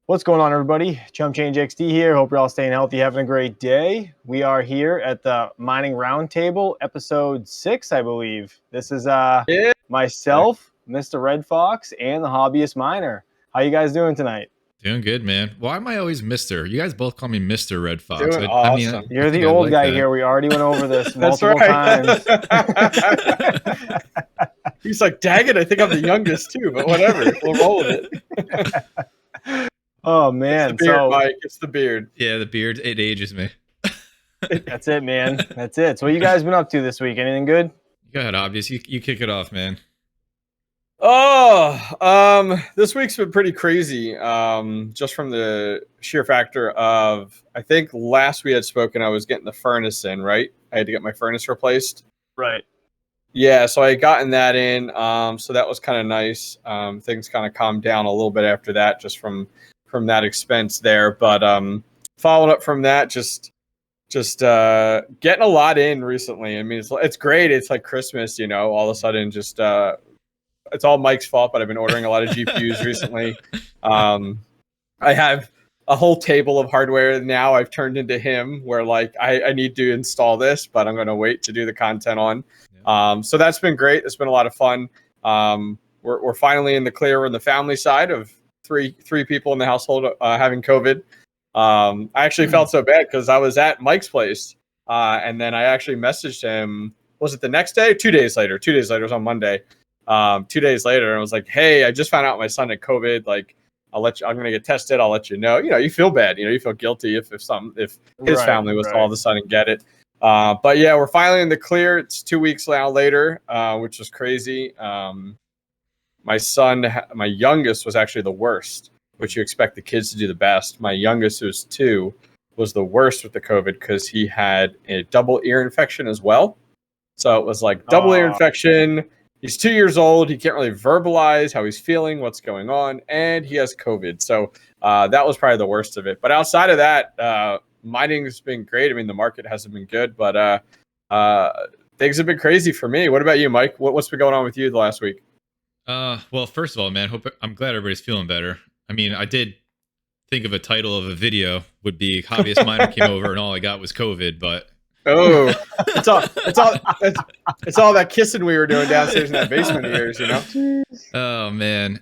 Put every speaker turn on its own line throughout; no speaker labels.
What's going on, everybody? ChumpChangeXD here. Hope you're all staying healthy, having a great day. We are here at the Mining Roundtable, episode 6, I believe. This is myself, Mr. Red Fox, and the Hobbyist Miner. How you guys doing tonight?
Doing good, man. Why am I always Mr.? You guys both call me Mr. Red Fox.
Doing awesome.
You're the old guy here. We already went over this multiple times.
He's like, dang it, I think I'm the youngest too, but whatever. We'll roll with it.
Oh, man.
It's the beard, Mike. It's the beard.
Yeah, the beard. It ages me.
That's it, man. That's it. So what you guys been up to this week? Anything good?
Go ahead, Obvious. You kick it off, man.
This week's been pretty crazy. Just from the sheer factor of, I think last we had spoken, I was getting the furnace in, right? I had to get my furnace replaced.
Right.
Yeah, so I had gotten that in. So that was kind of nice. Things kind of calmed down a little bit after that, just from that expense there. But followed up from that, just getting a lot in recently. I mean, it's great. It's like Christmas, you know. All of a sudden, just it's all Mike's fault, but I've been ordering a lot of GPUs recently. I have a whole table of hardware now I've turned into him, where like I need to install this, but I'm going to wait to do the content on. So that's been great. It's been a lot of fun. We're finally in the clear on the family side of three people in the household having COVID. I actually felt so bad because I was at Mike's place, and then I actually messaged him. Was it the next day? 2 days later. 2 days later. It was on Monday. 2 days later, and I was like, "Hey, I just found out my son had COVID. Like, I'm gonna get tested. I'll let you know." You know, you feel bad. You know, you feel guilty if his family was to all of a sudden get it. But yeah, we're finally in the clear. It's 2 weeks now later, which is crazy. My son, my youngest, was actually the worst, which you expect the kids to do the best. My youngest, who was 2, was the worst with the COVID because he had a double ear infection as well. So it was like double ear infection. He's 2 years old. He can't really verbalize how he's feeling, what's going on, and he has COVID. So that was probably the worst of it. But outside of that, mining has been great. I mean, the market hasn't been good, but things have been crazy for me. What about you, Mike? What's been going on with you the last week?
Well, first of all, man, I'm glad everybody's feeling better. I mean, I did think of a title of a video would be Hobbyist Miner came over and all I got was COVID, but
oh, it's all that kissing we were doing downstairs in that basement of yours, you know?
Oh man.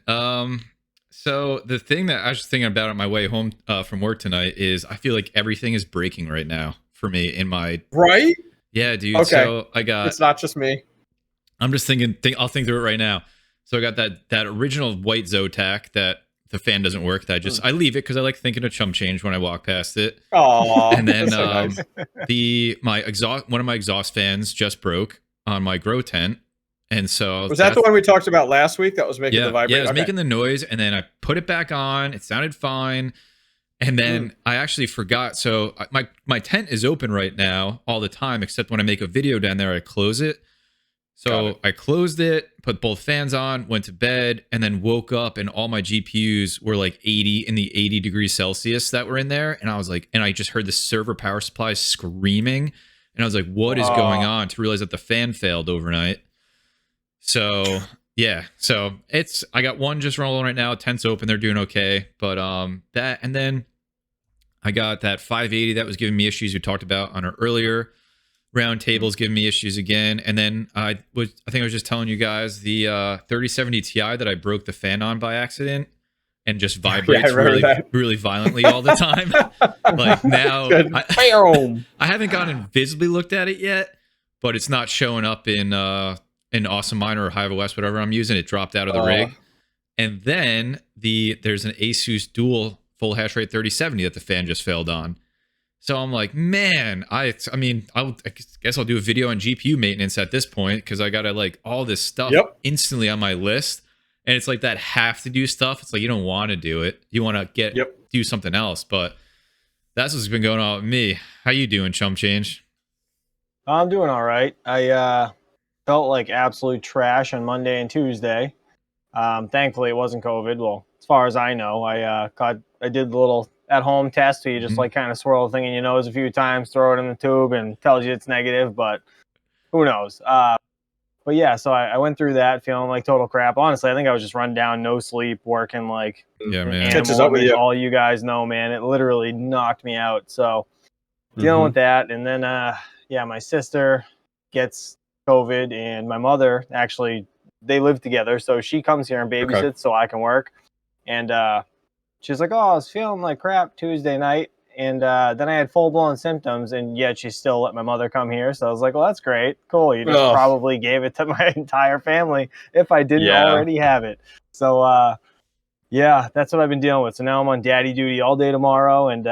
So the thing that I was thinking about on my way home from work tonight is I feel like everything is breaking right now for me in my
right.
Yeah, dude.
Okay.
So I got.
It's not just me.
I'm just thinking. I'll think through it right now. So I got that original white Zotac that the fan doesn't work. That I leave it because I like thinking of chump change when I walk past it.
Oh,
and then
so nice.
one of my exhaust fans just broke on my grow tent, and so
was that the one we talked about last week that was making the vibrate?
Yeah, it was making the noise, and then I put it back on. It sounded fine, and then I actually forgot. So my tent is open right now all the time, except when I make a video down there, I close it. So I closed it, put both fans on, went to bed, and then woke up and all my GPUs were like 80 degrees Celsius that were in there. And I was like, and I just heard the server power supply screaming. And I was like, what is going on? To realize that the fan failed overnight. So yeah, so I got one just rolling right now. Tent's open, they're doing okay. But that, and then I got that 580 that was giving me issues we talked about on our earlier round tables, giving me issues again. And then I think I was just telling you guys the 3070 Ti that I broke the fan on by accident and just vibrates really violently all the time. Like now I haven't gone and visibly looked at it yet, but it's not showing up in OCTOMINER or Hive OS, whatever I'm using. It dropped out of the rig. And then there's an Asus dual full hash rate 3070 that the fan just failed on. So I'm like, man, I guess I'll do a video on GPU maintenance at this point because I got to like all this stuff instantly on my list. And it's like that have to do stuff. It's like you don't want to do it. You want to do something else. But that's what's been going on with me. How you doing, Chump Change?
I'm doing all right. I felt like absolute trash on Monday and Tuesday. Thankfully, it wasn't COVID. Well, as far as I know, I did the little at-home test where you just like kind of swirl the thing in your nose a few times, throw it in the tube, and tells you it's negative, but who knows? but yeah, so I went through that feeling like total crap. Honestly, I think I was just run down, no sleep, working like
Yeah, man.
Catches up with you.
All you guys know, man. It literally knocked me out. So dealing with that, and then yeah, my sister gets COVID, and my mother actually, they live together, so she comes here and babysits so I can work. And she's like, "Oh, I was feeling like crap Tuesday night." And then I had full-blown symptoms, and yet she still let my mother come here. So I was like, well, that's great. Cool. You just probably gave it to my entire family if I didn't already have it. So, yeah, that's what I've been dealing with. So now I'm on daddy duty all day tomorrow, and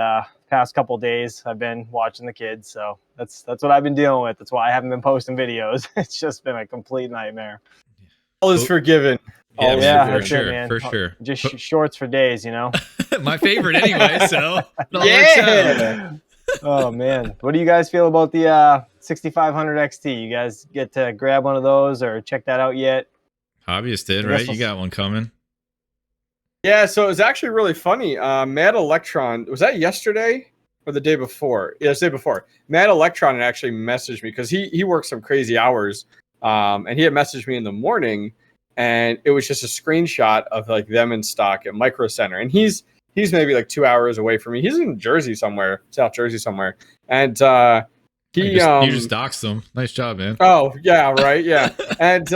past couple days I've been watching the kids. So that's what I've been dealing with. That's why I haven't been posting videos. It's just been a complete nightmare.
All is forgiven.
Yeah,
for sure,
man.
for sure.
Just shorts for days, you know.
My favorite anyway. So
yeah.
Oh man, what do you guys feel about the 6500 XT? You guys get to grab one of those or check that out yet?
Hobbyist did, right? You got one coming.
Yeah, so it was actually really funny. Mad Electron, was that yesterday or the day before? Yeah, it was the day before. Mad Electron had actually messaged me because he works some crazy hours, and he had messaged me in the morning. And it was just a screenshot of like them in stock at Micro Center. And he's maybe like 2 hours away from me. He's in Jersey somewhere, South Jersey somewhere. And you
just doxed him. Nice job, man.
Oh, yeah, right. Yeah. And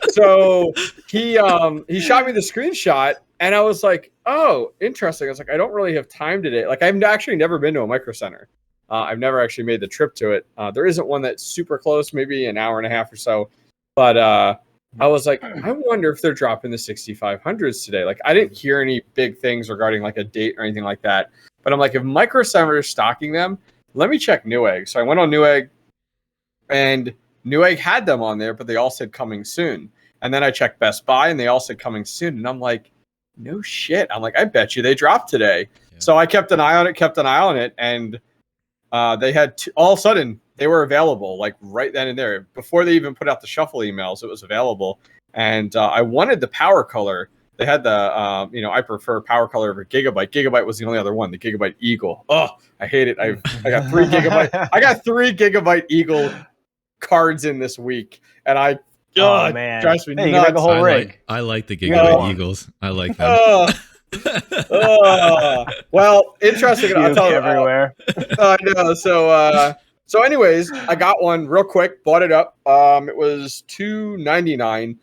so he shot me the screenshot and I was like, oh, interesting. I was like, I don't really have time today. Like I've actually never been to a Micro Center. I've never actually made the trip to it. There isn't one that's super close, maybe an hour and a half or so. But I was like, I wonder if they're dropping the 6500s today. Like, I didn't hear any big things regarding like a date or anything like that. But I'm like, if Micro Center is stocking them, let me check Newegg. So I went on Newegg, and Newegg had them on there, but they all said coming soon. And then I checked Best Buy, and they all said coming soon. And I'm like, no shit. I'm like, I bet you they dropped today. Yeah. So I kept an eye on it, and they had all of a sudden they were available like right then and there before they even put out the shuffle emails. It was available, and I wanted the power color. They had the I prefer power color over Gigabyte. Gigabyte was the only other one, the Gigabyte Eagle. Oh, I hate it. I got 3 Gigabyte. I got 3 Gigabyte Eagle cards in this week, and man, it drives me nuts.
You got the whole rig.
I like the Gigabyte Eagles. I like them.
Well, interesting. I'll tell you
everywhere.
I know. So anyways, I got one real quick. Bought it up. It was $299.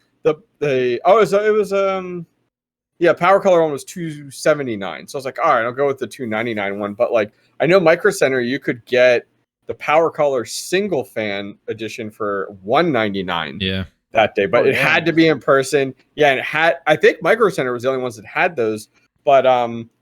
Power color one was $279. So I was like, all right, I'll go with the $299 one. But like, I know Micro Center, you could get the power color single fan edition for $199.
Yeah.
That day, but it had to be in person. Yeah, and I think Micro Center was the only ones that had those. But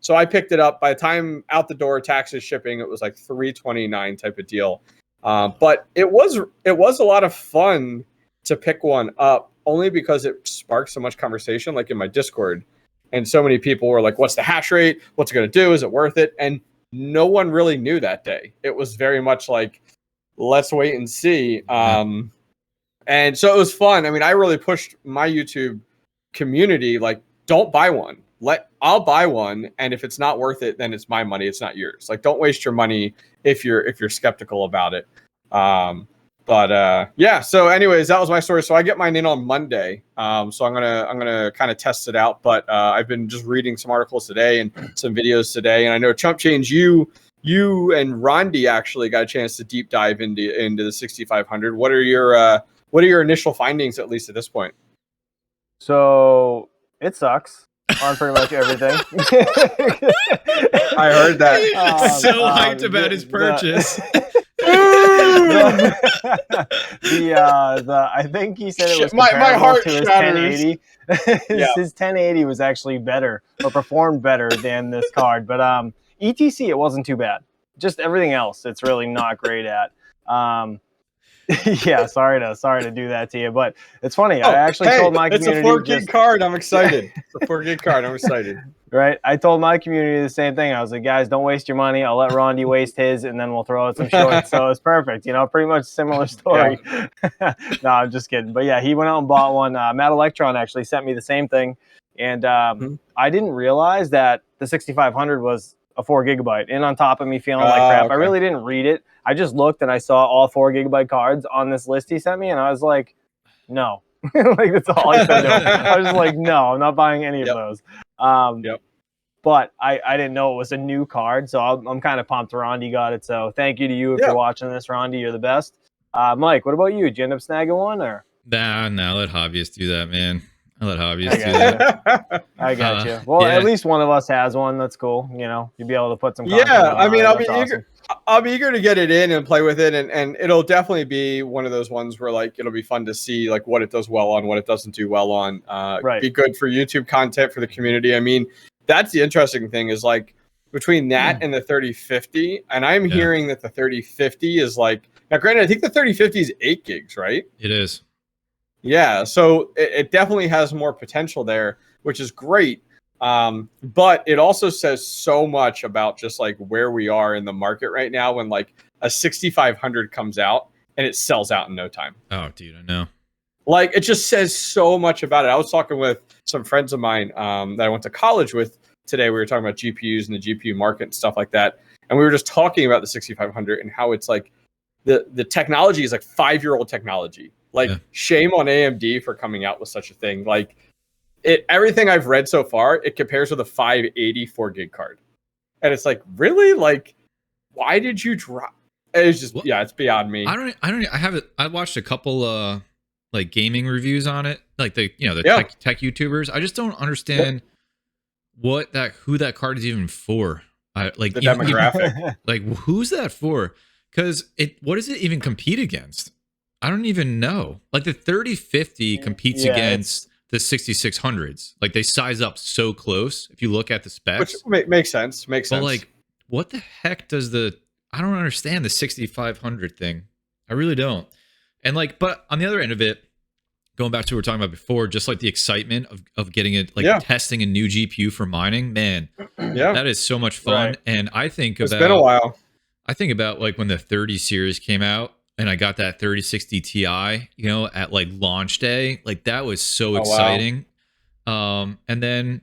so I picked it up. By the time out the door, taxes, shipping, it was like $329 type of deal. But it was a lot of fun to pick one up, only because it sparked so much conversation, like in my Discord. And so many people were like, what's the hash rate? What's it going to do? Is it worth it? And no one really knew that day. It was very much like, let's wait and see. And so it was fun. I mean, I really pushed my YouTube community, like, don't buy one. I'll buy one, and if it's not worth it, then it's my money. It's not yours. Like, don't waste your money if you're skeptical about it. Yeah. So, anyways, that was my story. So I get mine in on Monday. So I'm gonna kind of test it out. But I've been just reading some articles today and some videos today, and I know ChumpChange, you and Rondi actually got a chance to deep dive into the 6500. What are your initial findings, at least at this point?
So it sucks on pretty much everything.
I heard that.
He's so hyped about his purchase.
I think he said it was
my heart
to his
shatters.
1080. His 1080 was actually better, or performed better than this card. But ETC, it wasn't too bad. Just everything else, it's really not great at. Yeah, sorry to do that to you, but it's funny. I actually told my community,
it's a 4 gig card. I'm excited. It's a 4 gig card. I'm excited.
Right. I told my community the same thing. I was like, guys, don't waste your money. I'll let Rondi waste his, and then we'll throw out some shorts. So it's perfect. Pretty much similar story. Yeah. No, I'm just kidding. But yeah, he went out and bought one. Matt Electron actually sent me the same thing, and I didn't realize that the 6500 was a 4 gigabyte. And on top of me feeling like crap, I really didn't read it. I just looked and I saw all 4 gigabyte cards on this list he sent me, and I was like, no. Like that's all I said to him. I was just like, no, I'm not buying any of those. But I didn't know it was a new card, so I'm kind of pumped Rondi got it. So thank you to you if you're watching this, Rondi. You're the best. Mike, what about you? Did you end up snagging one or?
Nah, let hobbyists do that, man. I let hobbyists do that.
I got you. Well, at least one of us has one. That's cool. You know, you'll be able to put some.
I mean, I'll be eager. I'll be eager to get it in and play with it, and it'll definitely be one of those ones where like it'll be fun to see like what it does well on, what it doesn't do well on. Be good for YouTube content for the community. I mean, that's the interesting thing is like between that and the 3050, and I'm hearing that the 3050 is like now. Granted, I think the 3050 is 8 gigs, right?
It is.
Yeah, so it definitely has more potential there, which is great. But it also says so much about just like where we are in the market right now when like a 6500 comes out and it sells out in no time.
Oh, dude, I know.
Like it just says so much about it. I was talking with some friends of mine that I went to college with today. We were talking about GPUs and the GPU market and stuff like that. And we were just talking about the 6500 and how it's like the technology is like 5-year-old technology. Like shame on AMD for coming out with such a thing. Like everything I've read so far, it compares with a 580 4 gig card. And it's like, really? Like, why did you drop? It's just, it's beyond me.
I watched a couple like gaming reviews on it, like the tech YouTubers. I just don't understand who that card is even for. Like the
demographic.
Like who's that for? Because what does it even compete against? I don't even know. Like the 3050 competes against the 6600s. Like they size up so close if you look at the specs.
Which makes sense.
But like, what the heck does I don't understand the 6500 thing. I really don't. And like, but on the other end of it, going back to what we were talking about before, just like the excitement of getting it, like testing a new GPU for mining, man, that is so much fun. Right. And I think it's been a while. I think about like when the 30 series came out and I got that 3060 Ti, you know, at like launch day, like that was so exciting. Wow. And then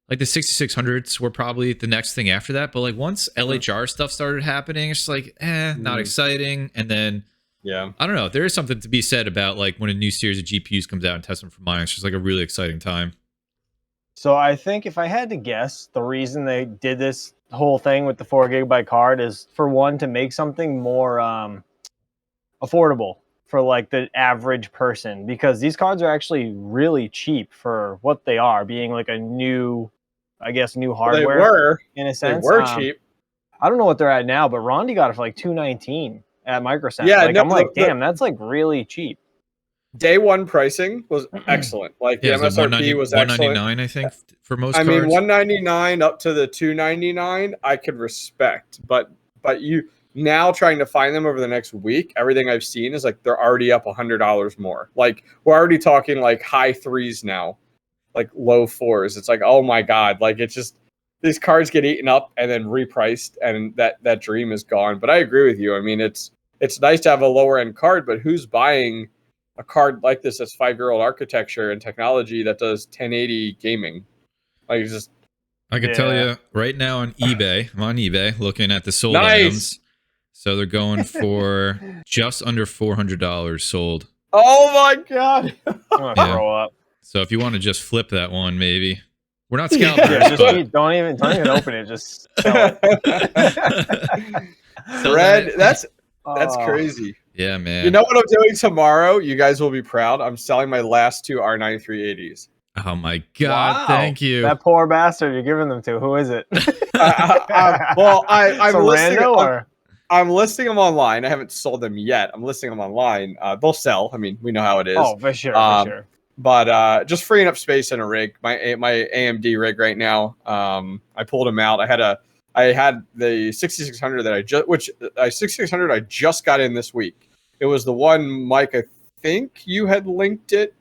like the 6600s were probably the next thing after that. But like once LHR stuff started happening, it's like, not exciting. And then, I don't know. There is something to be said about like when a new series of GPUs comes out and test them for mining. It's just like a really exciting time.
So I think if I had to guess, the reason they did this whole thing with the 4 gigabyte card is for one, to make something more affordable for like the average person, because these cards are actually really cheap for what they are, being like a new, I guess, new hardware.
They were,
in a sense.
They were cheap.
I don't know what they're at now, but Rondi got it for like $219 at Microcenter. Yeah, like, I'm like, damn, that's like really cheap.
Day one pricing was excellent. Like the MSRP was excellent.
$199, I think, for most cards.
I mean, $199 up to the $299, I could respect. But you now trying to find them over the next week, everything I've seen is like they're already up $100 more. Like we're already talking like high threes now, like low fours. It's like, oh my God, like it's just these cards get eaten up and then repriced, and that dream is gone. But I agree with you. I mean, it's nice to have a lower end card, but who's buying a card like this that's 5-year-old architecture and technology that does 1080 gaming? Like, just
I can tell you right now on eBay, I'm on eBay looking at the sold items. So they're going for just under $400 sold.
Oh my God.
I'm gonna throw up.
So if you want to just flip that one, maybe. We're not scalpers.
Don't even open it. Just sell it.
Red, that's crazy.
Yeah, man.
You know what I'm doing tomorrow? You guys will be proud. I'm selling my last 2 R9380s.
Oh my God! Wow. Thank you.
That poor bastard you're giving them to. Who is it?
I'm listing them online. I haven't sold them yet. I'm listing them online. They'll sell. I mean, we know how it is.
Oh, for sure, for sure.
But just freeing up space in a rig. My AMD rig right now. I pulled them out. I had the 6600 that I just got in this week. It was the one, Mike, I think you had linked it.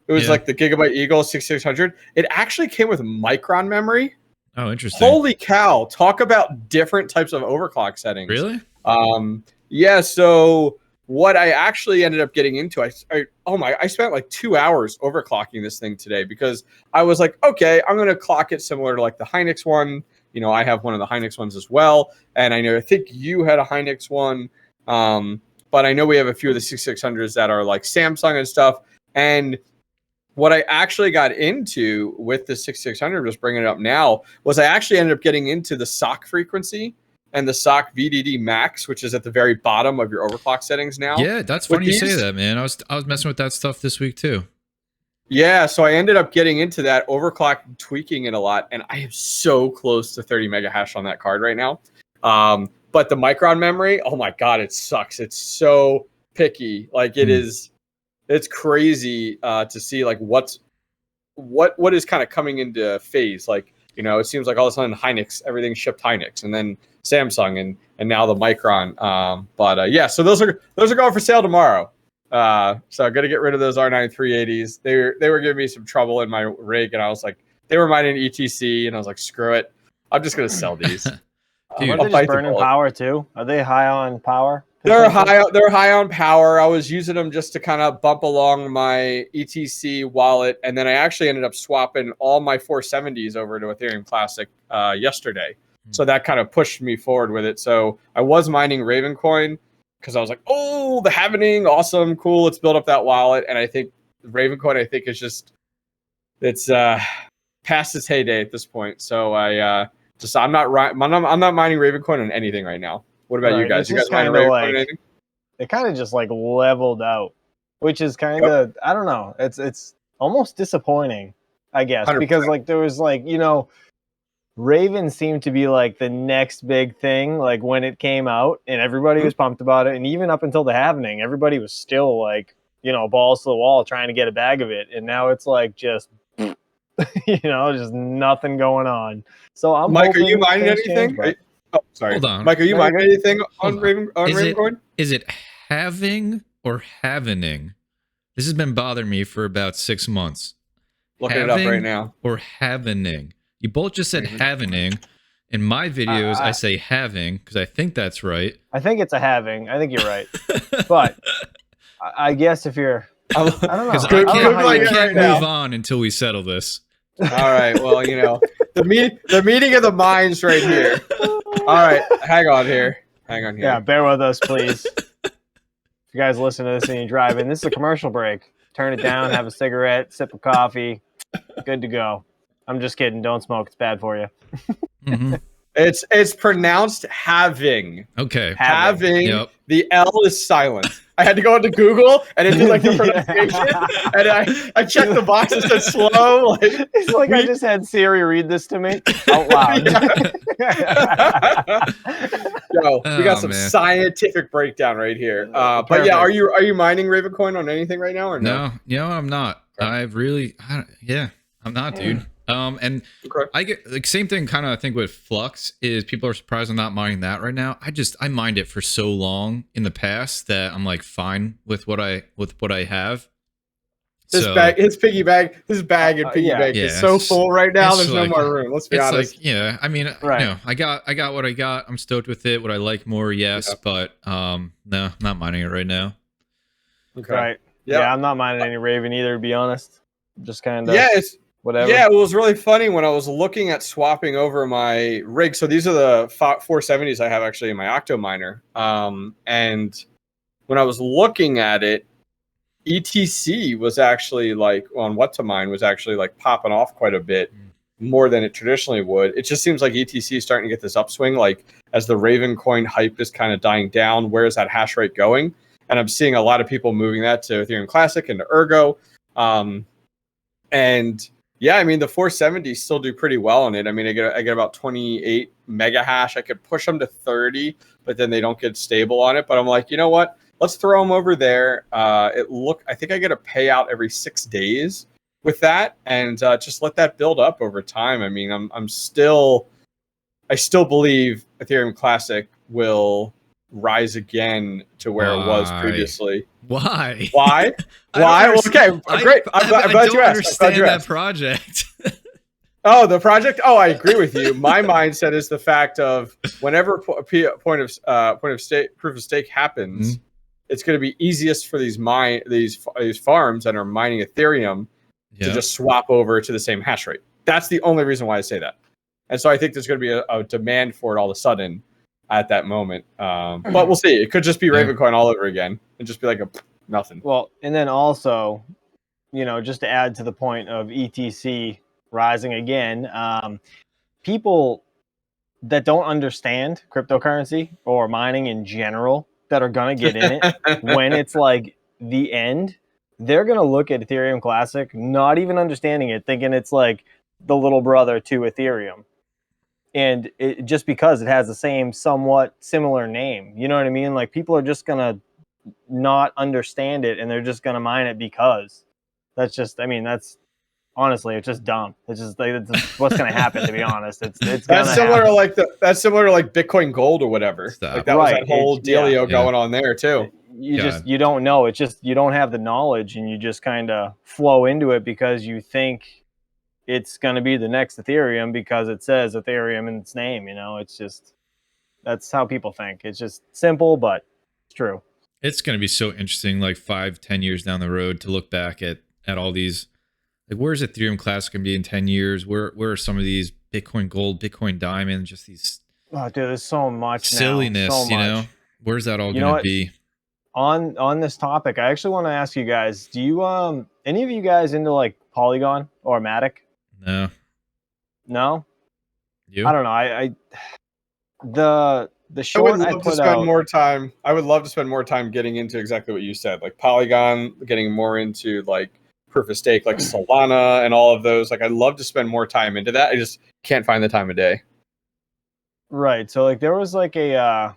It was like the Gigabyte Eagle 6600. It actually came with Micron memory.
Oh, interesting.
Holy cow. Talk about different types of overclock settings.
Really?
Yeah, so what I actually ended up getting into, I spent like 2 hours overclocking this thing today because I was like, okay, I'm going to clock it similar to like the Hynix one. You know, I have one of the Hynix ones as well. And I think you had a Hynix one. But I know we have a few of the 6600s that are like Samsung and stuff. And what I actually got into with the 6600, just bringing it up now, was I actually ended up getting into the SOC frequency and the SOC VDD max, which is at the very bottom of your overclock settings now.
Yeah, that's funny you say that, man. I was messing with that stuff this week too.
Yeah, so I ended up getting into that overclock, tweaking it a lot, and I am so close to 30 mega hash on that card right now. But the Micron memory, oh my god, it sucks. It's so picky. Like it is, it's crazy to see like what is kind of coming into phase. Like, you know, it seems like all of a sudden Hynix, everything shipped Hynix, and then Samsung, and now the Micron. Yeah, so those are going for sale tomorrow. So I'm gonna get rid of those R9 380s. They were giving me some trouble in my rig, and I was like, they were mining ETC, and I was like, screw it, I'm just gonna sell these.
Dude, are they just burning power too? Are they high on power?
They're high on power. I was using them just to kind of bump along my ETC wallet, and then I actually ended up swapping all my 470s over to Ethereum Classic yesterday. So that kind of pushed me forward with it. So I was mining Ravencoin because I was like, oh, the halvening, awesome, cool. Let's build up that wallet. And I think Ravencoin, is just, it's past its heyday at this point. So I'm not mining Ravencoin on anything right now. What about you guys? You guys mining Ravencoin on anything?
It kind of just like leveled out, which is kind of, I don't know. It's almost disappointing, I guess, 100%. Because like there was like, you know, Raven seemed to be like the next big thing, like when it came out, and everybody was pumped about it. And even up until the halvening, everybody was still like, you know, balls to the wall trying to get a bag of it. And now it's like just, you know, just nothing going on. So I'm
Mike, are you mining anything? Oh, sorry.
Hold on.
Mike, are you mining anything on Ravencoin?
Is it having or havening? This has been bothering me for about 6 months.
Looking it up right now.
Or havening. You both just said havening. In my videos, I say having because I think that's right.
I think it's a having. I think you're right. But I guess if you're, I don't know.
Because I can't move on until we settle this.
All right. Well, you know, the meeting of the minds right here. All right. Hang on here.
Yeah, bear with us, please. If you guys listen to this and you're driving, this is a commercial break. Turn it down, have a cigarette, sip of coffee. Good to go. I'm just kidding. Don't smoke. It's bad for you.
It's pronounced having.
Okay.
Having. Yep. The L is silent. I had to go into Google and it did like the pronunciation, and I checked the box and said slow. Like,
it's like I just had Siri read this to me out loud.
Yo, we got some scientific breakdown right here. But yeah, are you mining Ravencoin on anything right now or no?
No, I'm not. Okay. I'm not, dude. And I get like same thing kind of I think with Flux is people are surprised I'm not mining that right now. I mined it for so long in the past that I'm like fine with what I have.
His bag and piggy bank is so full right now. There's no more room. Let's be honest.
Like, yeah, I mean, you know, I got what I got. I'm stoked with it. What I like more, yes, but no, not mining it right now.
Okay. Right. Yep. Yeah, I'm not mining any Raven either, to be honest. Just kind of whatever.
Yeah, it was really funny when I was looking at swapping over my rig. So these are the 470s I have actually in my OCTOMINER. And when I was looking at it, ETC was actually like on what to mine was actually like popping off quite a bit more than it traditionally would. It just seems like ETC is starting to get this upswing. Like as the Ravencoin hype is kind of dying down, where is that hash rate going? And I'm seeing a lot of people moving that to Ethereum Classic and to Ergo. And yeah, I mean, the 470s still do pretty well on it. I mean, I get about 28 mega hash. I could push them to 30, but then they don't get stable on it. But I'm like, you know what? Let's throw them over there. I think I get a payout every 6 days with that, and just let that build up over time. I mean, I still believe Ethereum Classic will rise again to where it was previously.
Why?
Why? Well, okay, great. I'm glad you asked.
Understand that project.
Oh, the project. Oh, I agree with you. My mindset is the fact of whenever proof of stake happens, it's going to be easiest for these farms that are mining Ethereum to just swap over to the same hash rate. That's the only reason why I say that. And so I think there's going to be a demand for it all of a sudden at that moment. But we'll see. It could just be Ravencoin all over again and just be like nothing.
Well, and then also you know, just to add to the point of ETC rising again, people that don't understand cryptocurrency or mining in general that are going to get in it when it's like the end, they're going to look at Ethereum Classic, not even understanding it, thinking it's like the little brother to Ethereum. And it, just because it has the same somewhat similar name, you know what I mean? Like people are just going to not understand it and they're just going to mine it because that's just, I mean, that's honestly, it's just dumb. It's just like it's what's going to happen. To be honest, it's
that's similar to like that's similar to like Bitcoin Gold or whatever.
Stop.
Like that was that whole dealio going on there too.
You don't know. It's just you don't have the knowledge, and you just kind of flow into it because you think it's going to be the next Ethereum because it says Ethereum in its name. You know, it's just that's how people think. It's just simple, but it's true.
It's going to be so interesting, like 5-10 years down the road, to look back at all these. Like, where's Ethereum Classic going to be in 10 years? Where are some of these Bitcoin Gold, Bitcoin Diamond, just these
dude, there's so much
silliness,
so much.
You know? Where's that all going to be?
On this topic, I actually want to ask you guys, do you any of you guys into like Polygon or Matic? No?
You?
I don't know. The short
I would love to spend more time. I would love to spend more time getting into exactly what you said, like Polygon, getting more into like proof of stake, like Solana and all of those. Like I'd love to spend more time into that. I just can't find the time of day.
Right. So like there was like a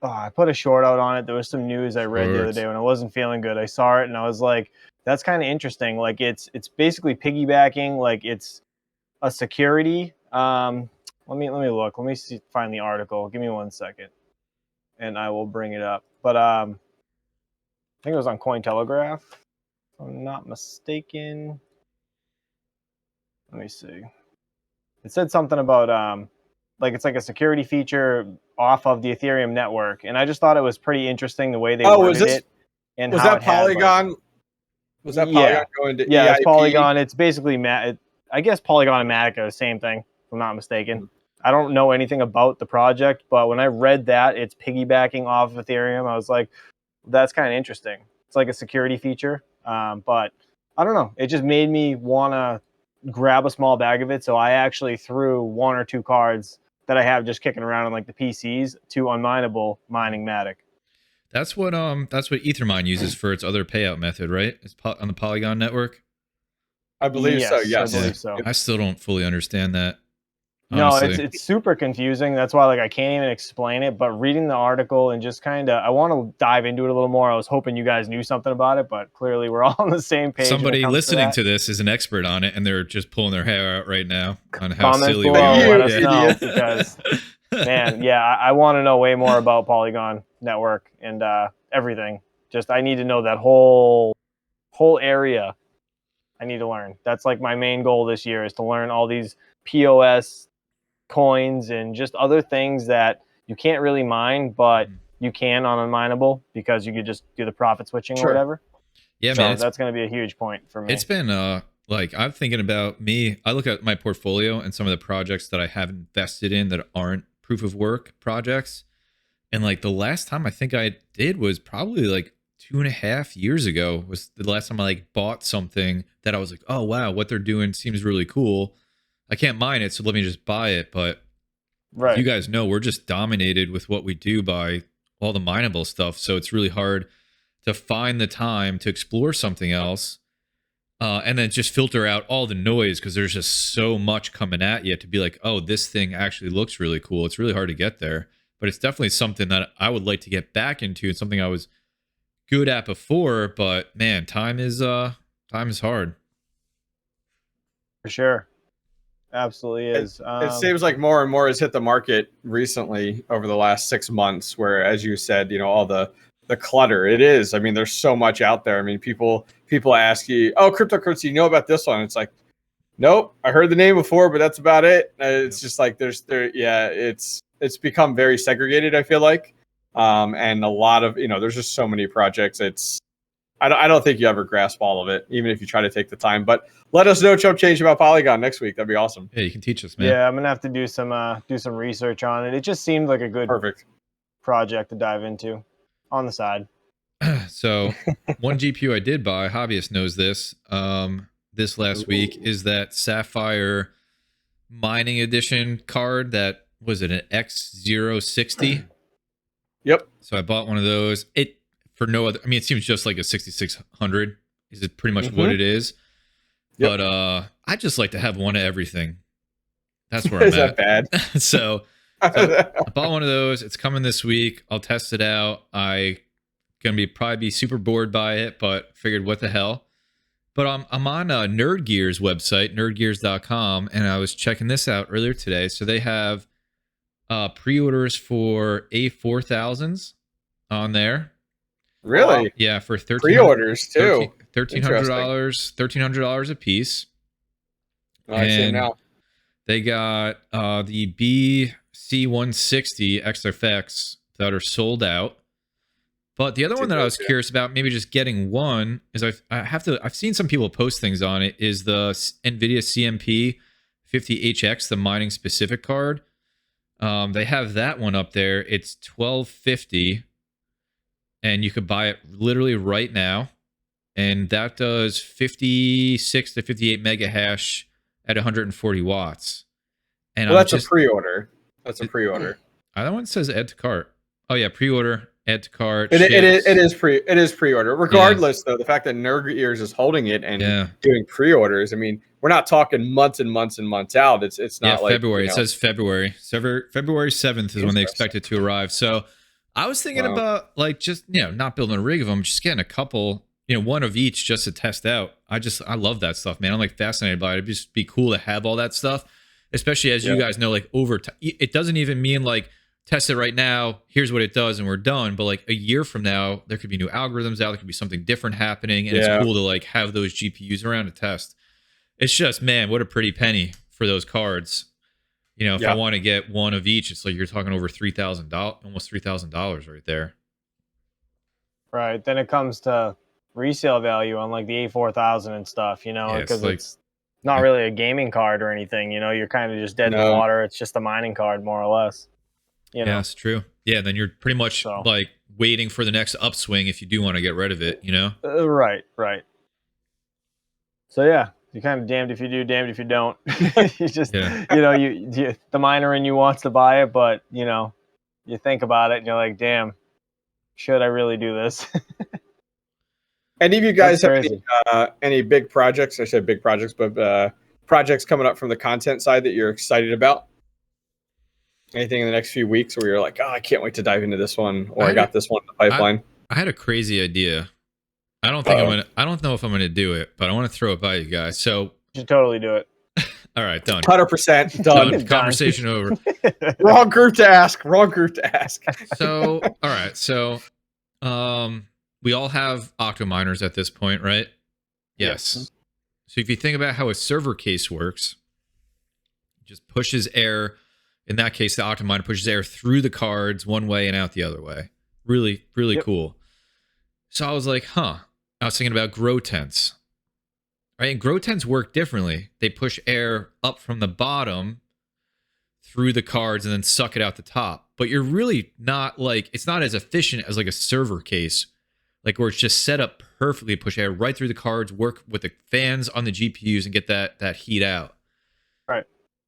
I put a short out on it. There was some news I read the other day when I wasn't feeling good. I saw it and I was like, that's kind of interesting. Like it's basically piggybacking, like it's a security. Let me look. Let me find the article. Give me 1 second. And I will bring it up. But I think it was on Cointelegraph, if I'm not mistaken. Let me see. It said something about like it's like a security feature off of the Ethereum network, and I just thought it was pretty interesting the way they worded it. And
was
how
that Polygon? Was that Polygon going to
EIP?
It's
Polygon. It's basically I guess Polygon and Matic are the same thing, if I'm not mistaken. I don't know anything about the project, but when I read that it's piggybacking off of Ethereum, I was like, that's kind of interesting. It's like a security feature, but I don't know. It just made me want to grab a small bag of it. So I actually threw 1 or 2 cards that I have just kicking around on like the PCs to unmineable mining Matic.
That's what Ethermine uses for its other payout method, right? It's on the Polygon network.
I believe so. Yes,
I believe so.
I still don't fully understand that. Honestly.
No, it's super confusing. That's why like I can't even explain it. But reading the article and just kind of, I want to dive into it a little more. I was hoping you guys knew something about it, but clearly we're all on the same page.
Somebody listening to this is an expert on it, and they're just pulling their hair out right now on how
Comments
silly
below,
we
let
are.
us know because, man, I want to know way more about Polygon network and everything. Just I need to know that whole area. I need to learn. That's like my main goal this year is to learn all these POS coins and just other things that you can't really mine, but you can on unmineable because you could just do the profit switching or whatever.
Yeah,
so
man.
That's going to be a huge point for me.
It's been like I'm thinking about me. I look at my portfolio and some of the projects that I have invested in that aren't proof of work projects. And like the last time I think I did was probably like 2.5 years ago was the last time I like bought something that I was like, oh wow, what they're doing seems really cool. I can't mine it, so let me just buy it. But you guys know we're just dominated with what we do by all the mineable stuff. So it's really hard to find the time to explore something else and then just filter out all the noise because there's just so much coming at you to be like, oh, this thing actually looks really cool. It's really hard to get there. But it's definitely something that I would like to get back into and something I was good at before. But man, time is hard.
For sure. Absolutely is.
It seems like more and more has hit the market recently over the last 6 months, where, as you said, you know, all the clutter. It is. I mean, there's so much out there. I mean, people ask you, "Oh, cryptocurrency, you know about this one?" It's like, nope, I heard the name before, but that's about it. It's just like it's become very segregated, I feel like, and a lot of, you know, there's just so many projects. I don't think you ever grasp all of it, even if you try to take the time. But let us know, ChumpChange, about Polygon next week. That'd be awesome.
Yeah, you can teach us, man.
Yeah, I'm gonna have to do some research on it. It just seemed like a good project to dive into on the side.
So one GPU I did buy, Hobbyist knows this, this last week, is that Sapphire Mining Edition card. That was it, an X060.
Yep.
So I bought one of those. It for no other. I mean, it seems just like a 6600. Is it pretty much what it is? Yep. But I just like to have one of everything. That's where I'm
Is that bad?
So I bought one of those. It's coming this week. I'll test it out. I gonna probably be super bored by it, but figured what the hell. But I'm on Nerd Gear's website, nerdgears.com, and I was checking this out earlier today. So they have pre-orders for A4000s on there.
Really?
Yeah, for
pre-orders too.
$1,300 a piece.
Oh, I see now.
They got the BC160 XFX that are sold out. But the other one that I was curious about, maybe just getting one, is I've seen some people post things on it, is the NVIDIA CMP 50HX, the mining specific card. They have that one up there. It's $1,250, and you could buy it literally right now. And that does 56 to 58 mega hash at 140 watts. And
well, that's a pre-order. That's a pre-order.
That one says add to cart. Oh yeah, pre-order, add to cart.
It is pre-order. Regardless, though, the fact that Nerd Gears is holding it and doing pre-orders, I mean, we're not talking months and months and months out. It's not like
February. It says February. February 7th is when they expect it to arrive. So I was thinking about like just not building a rig of them, just getting a couple, one of each just to test out. I love that stuff, man. I'm like fascinated by it. It'd just be cool to have all that stuff, especially as you guys know, like over time. It doesn't even mean like test it right now, here's what it does and we're done. But like a year from now, there could be new algorithms out. There could be something different happening. And it's cool to like have those GPUs around to test. It's just, man, what a pretty penny for those cards. If I want to get one of each, it's like you're talking over $3,000, almost $3,000 right there.
Right. Then it comes to resale value on like the A4000 and stuff, because it's not really a gaming card or anything. You're kind of just dead in the water. It's just a mining card, more or less.
Yeah, that's true. Yeah, then you're pretty much like waiting for the next upswing if you do want to get rid of it,
Right. So yeah, you're kind of damned if you do, damned if you don't. You just, the miner in you wants to buy it, but you think about it and you're like, damn, should I really do this?
Any of you guys have any big projects? I said big projects, but projects coming up from the content side that you're excited about? Anything in the next few weeks where you're like, oh, I can't wait to dive into this one, or I got this one in the pipeline?
I had a crazy idea. I don't know if I'm gonna do it, but I want to throw it by you guys. So
you should totally do it.
All right, done.
100% done.
Conversation over.
Wrong group to ask.
So, all right. So, we all have OCTOMINERs at this point, right? Yes. So if you think about how a server case works, it just pushes air. In that case, the OCTOMINER pushes air through the cards one way and out the other way. Really, really cool. So I was like, I was thinking about grow tents. Right? And grow tents work differently. They push air up from the bottom through the cards and then suck it out the top. But you're really not like, it's not as efficient as like a server case, like where it's just set up perfectly to push air right through the cards, work with the fans on the GPUs and get that heat out.
Right.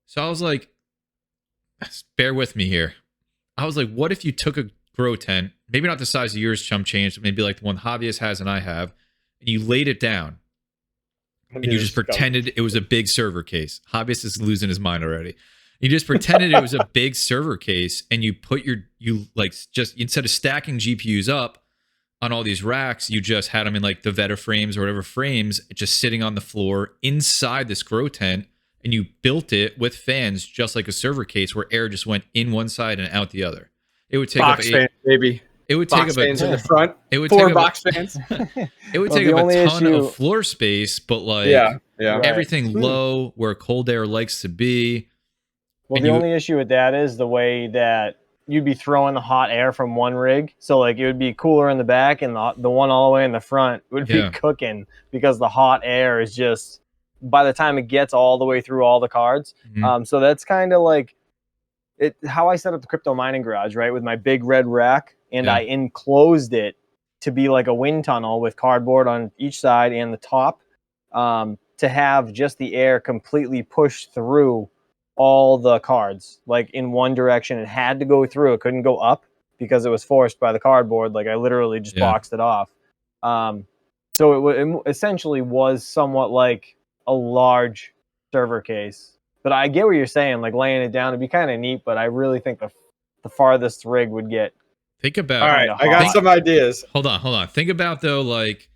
So I was like, bear with me here. I was like, what if you took a grow tent, maybe not the size of yours, ChumpChange, maybe like the one Hobbyist has and I have, and you laid it down and you just pretended it was a big server case. Hobbyist is losing his mind already. You just pretended it was a big server case, and you put just instead of stacking GPUs up on all these racks, you just had them in like the Veta frames or whatever frames, just sitting on the floor inside this grow tent. And you built it with fans just like a server case where air just went in one side and out the other. It would take
box fans, baby.
It would
box
take up
fans in the front.
It would
four
take
box fans.
It would take up a ton of floor space, but like everything low where cold air likes to be.
Well, the only issue with that is the way that you'd be throwing the hot air from one rig. So like it would be cooler in the back, and the one all the way in the front would be cooking because the hot air is just, by the time it gets all the way through all the cards. So that's kind of like how I set up the crypto mining garage, right? With my big red rack, and I enclosed it to be like a wind tunnel with cardboard on each side and the top, to have just the air completely push through all the cards, like in one direction. It had to go through. It couldn't go up because it was forced by the cardboard. Like I literally just boxed it off. So it essentially was somewhat like a large server case. But I get what you're saying, like laying it down. It'd be kind of neat, but I really think the farthest rig would get.
Think about.
All right, I got some ideas.
Hold on. Think about though, like,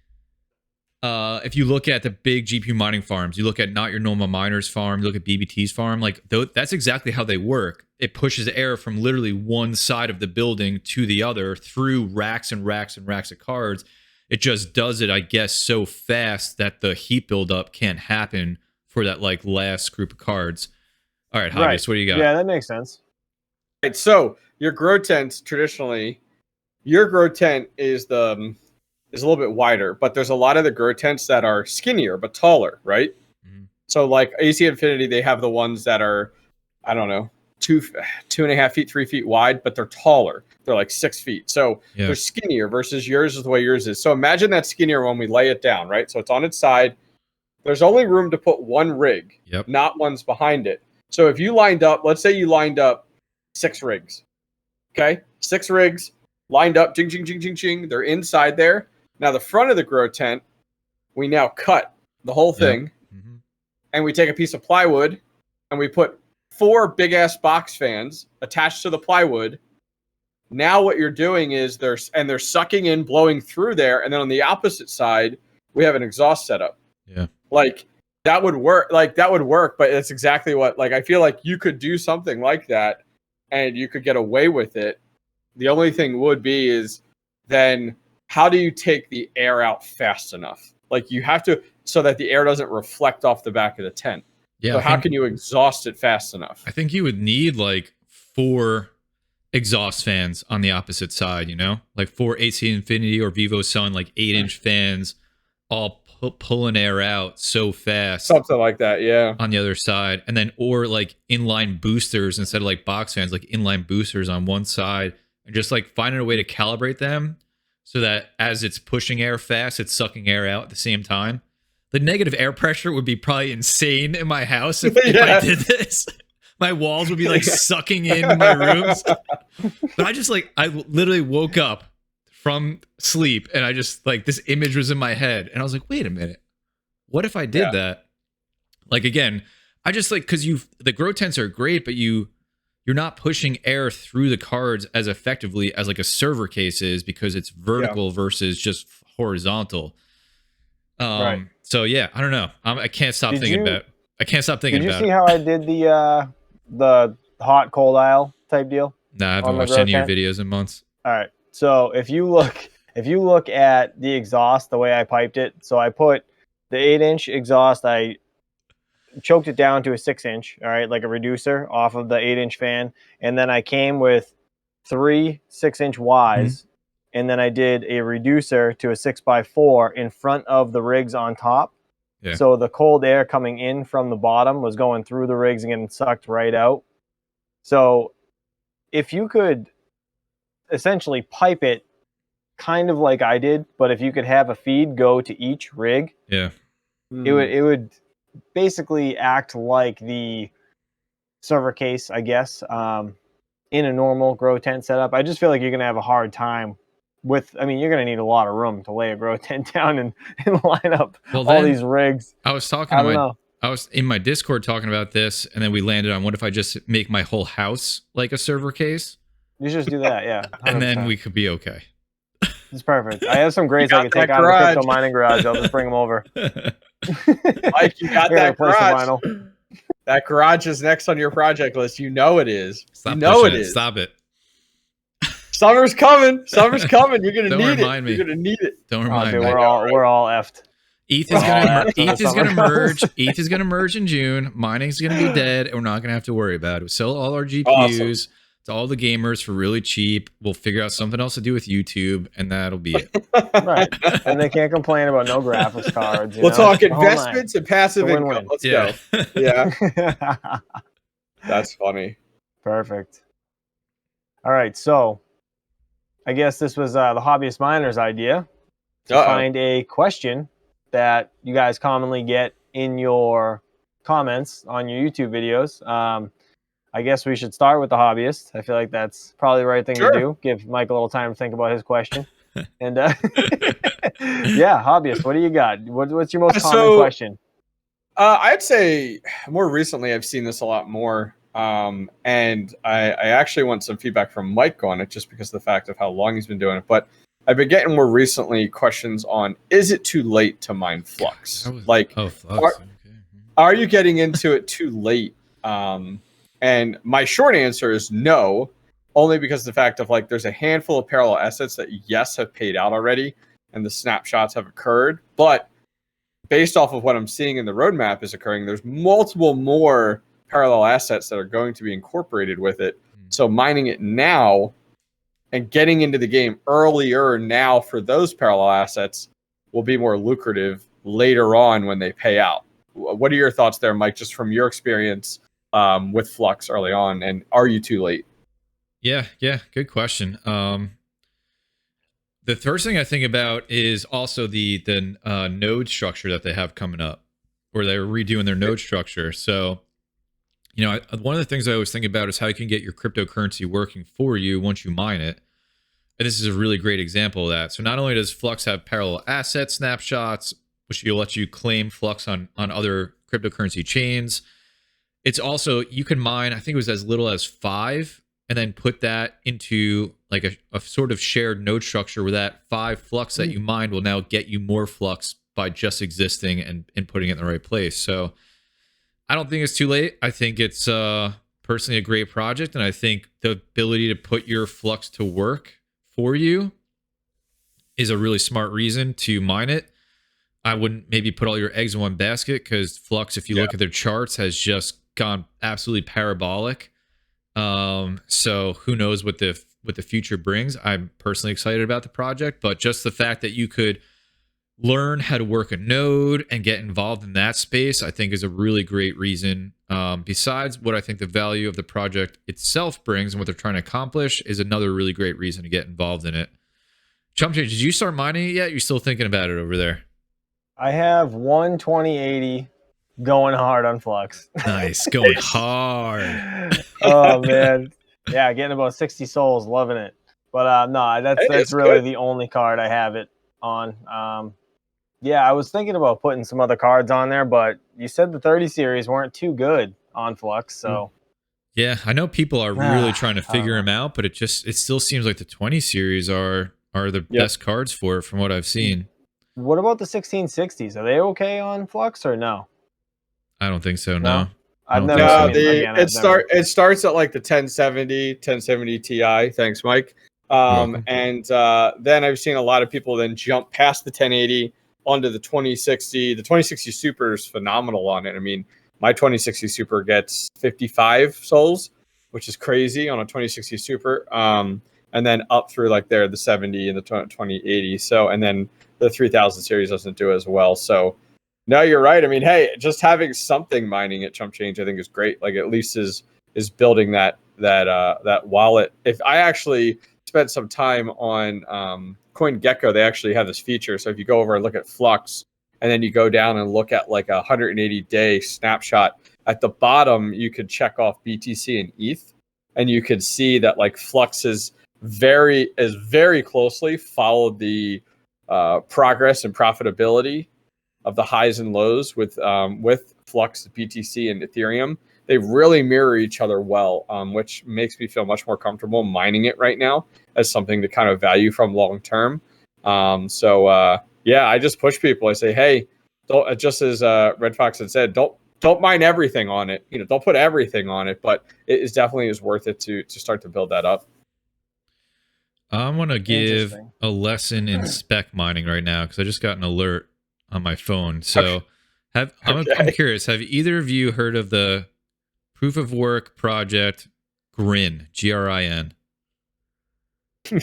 if you look at the big GPU mining farms, you look at Not Your Normal Miners farm, you look at BBT's farm, like that's exactly how they work. It pushes air from literally one side of the building to the other through racks and racks and racks of cards. It just does it, I guess, so fast that the heat buildup can't happen for that like last group of cards. All right, Hobbyist, what do you got?
Yeah, that makes sense.
Right, so your grow tents traditionally, your grow tent is a little bit wider, but there's a lot of the grow tents that are skinnier but taller, right? Mm-hmm. So like AC Infinity, they have the ones that are, I don't know, 2.5 feet, 3 feet wide, but they're taller. They're like 6 feet. So they're skinnier versus yours is the way yours is. So imagine that skinnier when we lay it down, right? So it's on its side. There's only room to put one rig, not ones behind it. So if you lined up, let's say you lined up 6 rigs, okay? 6 rigs lined up, ching, ching, ching, ching, ching. They're inside there. Now the front of the grow tent, we now cut the whole thing, and we take a piece of plywood, and we put 4 big-ass box fans attached to the plywood. Now what you're doing is they're sucking in, blowing through there, and then on the opposite side, we have an exhaust setup.
Yeah.
Like, that would work. Like, that would work, but it's exactly what, like, I feel like you could do something like that, and you could get away with it. The only thing would be is then how do you take the air out fast enough? Like, you have to, so that the air doesn't reflect off the back of the tent. Yeah. So how can you exhaust it fast enough?
I think you would need like 4 exhaust fans on the opposite side, you know, like 4 AC Infinity or Vivo Sun, like 8-inch fans, all pulling air out so fast.
Something like that, yeah.
On the other side. And then, or like inline boosters instead of like box fans, like inline boosters on one side, and just like finding a way to calibrate them so that as it's pushing air fast, it's sucking air out at the same time. The negative air pressure would be probably insane in my house if I did this. My walls would be like sucking in my rooms. But I literally woke up from sleep and I just like this image was in my head and I was like, wait a minute, what if I did that? Like, again, I just like, because the grow tents are great, but you're not pushing air through the cards as effectively as like a server case is because it's vertical versus just horizontal.
Right.
So yeah, I don't know. I can't stop thinking about. I can't stop thinking about.
Did you see how I did the hot cold aisle type deal?
No, I haven't watched any of your videos in months.
All right. So if you look at the exhaust, the way I piped it, so I put the 8-inch exhaust, I choked it down to a 6-inch, all right, like a reducer off of the 8-inch fan, and then I came with 3 6-inch Ys, and then I did a reducer to a 6x4 in front of the rigs on top. Yeah. So the cold air coming in from the bottom was going through the rigs and getting sucked right out. So if you could essentially pipe it kind of like I did, but if you could have a feed go to each rig, it would basically act like the server case, I guess, in a normal grow tent setup. I just feel like you're going to have a hard time with, I mean, you're going to need a lot of room to lay a grow tent down and line up all these rigs.
I was talking to I was in my Discord talking about this, and then we landed on what if I just make my whole house like a server case?
You just do that, yeah. 100%.
And then we could be okay.
It's perfect. I have some grates I can take out of the crypto mining garage. I'll just bring them over.
Mike, you got that garage. That garage is next on your project list. You know it is.
Stop it is. Stop it.
Summer's coming. Summer's coming. You're gonna need it.
Me.
You're gonna need it.
Don't remind me.
We're all effed.
ETH is gonna merge. ETH is gonna merge in June. Mining's gonna be dead, and we're not gonna have to worry about it. We'll sell all our GPUs to all the gamers for really cheap. We'll figure out something else to do with YouTube, and that'll be it.
Right. And they can't complain about no graphics cards.
We'll talk investments and passive income. Let's go. Yeah. That's funny.
Perfect. All right. So I guess this was the Hobbyist Miner's idea to find a question that you guys commonly get in your comments on your YouTube videos. I guess we should start with the hobbyist. I feel like that's probably the right thing to do. Give Mike a little time to think about his question. And yeah, hobbyist, what do you got? What's your most common question?
I'd say more recently I've seen this a lot more. And I actually want some feedback from Mike on it just because of the fact of how long he's been doing it. But I've been getting more recently questions on, is it too late to mine Flux?
Flux.
Are you getting into it too late? And my short answer is no, only because of the fact of like there's a handful of parallel assets that yes have paid out already and the snapshots have occurred, but based off of what I'm seeing in the roadmap is occurring, there's multiple more parallel assets that are going to be incorporated with it. So mining it now and getting into the game earlier now for those parallel assets will be more lucrative later on when they pay out. What are your thoughts there, Mike, just from your experience with Flux early on, and are you too late?
Yeah, good question. The first thing I think about is also the node structure that they have coming up, where they're redoing their node structure. So, you know, one of the things I always think about is how you can get your cryptocurrency working for you once you mine it. And this is a really great example of that. So not only does Flux have parallel asset snapshots, which will let you claim Flux on other cryptocurrency chains, it's also, you can mine, I think it was as little as 5, and then put that into like a sort of shared node structure where that 5 Flux that you mined will now get you more Flux by just existing and putting it in the right place. So I don't think it's too late. I think it's personally a great project, and I think the ability to put your Flux to work for you is a really smart reason to mine it. I wouldn't maybe put all your eggs in one basket, because Flux, if you look at their charts, has just gone absolutely parabolic. So who knows what the future brings. I'm personally excited about the project, but just the fact that you could learn how to work a node and get involved in that space, I think is a really great reason. Besides what I think the value of the project itself brings and what they're trying to accomplish, is another really great reason to get involved in it. ChumpChange, did you start mining it yet? You're still thinking about it over there?
I have one 2080 going hard on Flux.
Nice, going hard.
Oh man, yeah, getting about 60 souls, loving it. But no, that's really good. The only card I have it on. Yeah, I was thinking about putting some other cards on there, but you said the 30 series weren't too good on Flux, so.
Yeah, I know people are really trying to figure them out, but it still seems like the 20 series are the best cards for it from what I've seen.
What about the 1660s? Are they okay on Flux or no?
I don't think so. No.
I've never
seen it starts at like the 1070 Ti. Thanks, Mike. And then I've seen a lot of people then jump past the 1080 onto the 2060. The 2060 Super is phenomenal on it. I mean, my 2060 Super gets 55 souls, which is crazy on a 2060 Super. And then up through like the 70 and the 2080. So, and then the 3000 series doesn't do as well. So, no, you're right. I mean, hey, just having something mining at ChumpChange, I think, is great. Like, at least is building that wallet. If I actually spent some time on CoinGecko, they actually have this feature. So if you go over and look at Flux, and then you go down and look at like a 180-day snapshot, at the bottom you could check off BTC and ETH, and you could see that like Flux is very closely followed the progress and profitability of the highs and lows with Flux, BTC, and Ethereum. They really mirror each other well, which makes me feel much more comfortable mining it right now as something to kind of value from long term. Yeah, I just push people. I say, hey, don't, just as Red Fox had said, don't mine everything on it. You know, don't put everything on it, but it is definitely worth it to start to build that up.
I'm gonna give a lesson in spec mining right now because I just got an alert on my phone. So, I'm curious. Have either of you heard of the proof of work project Grin? GRIN.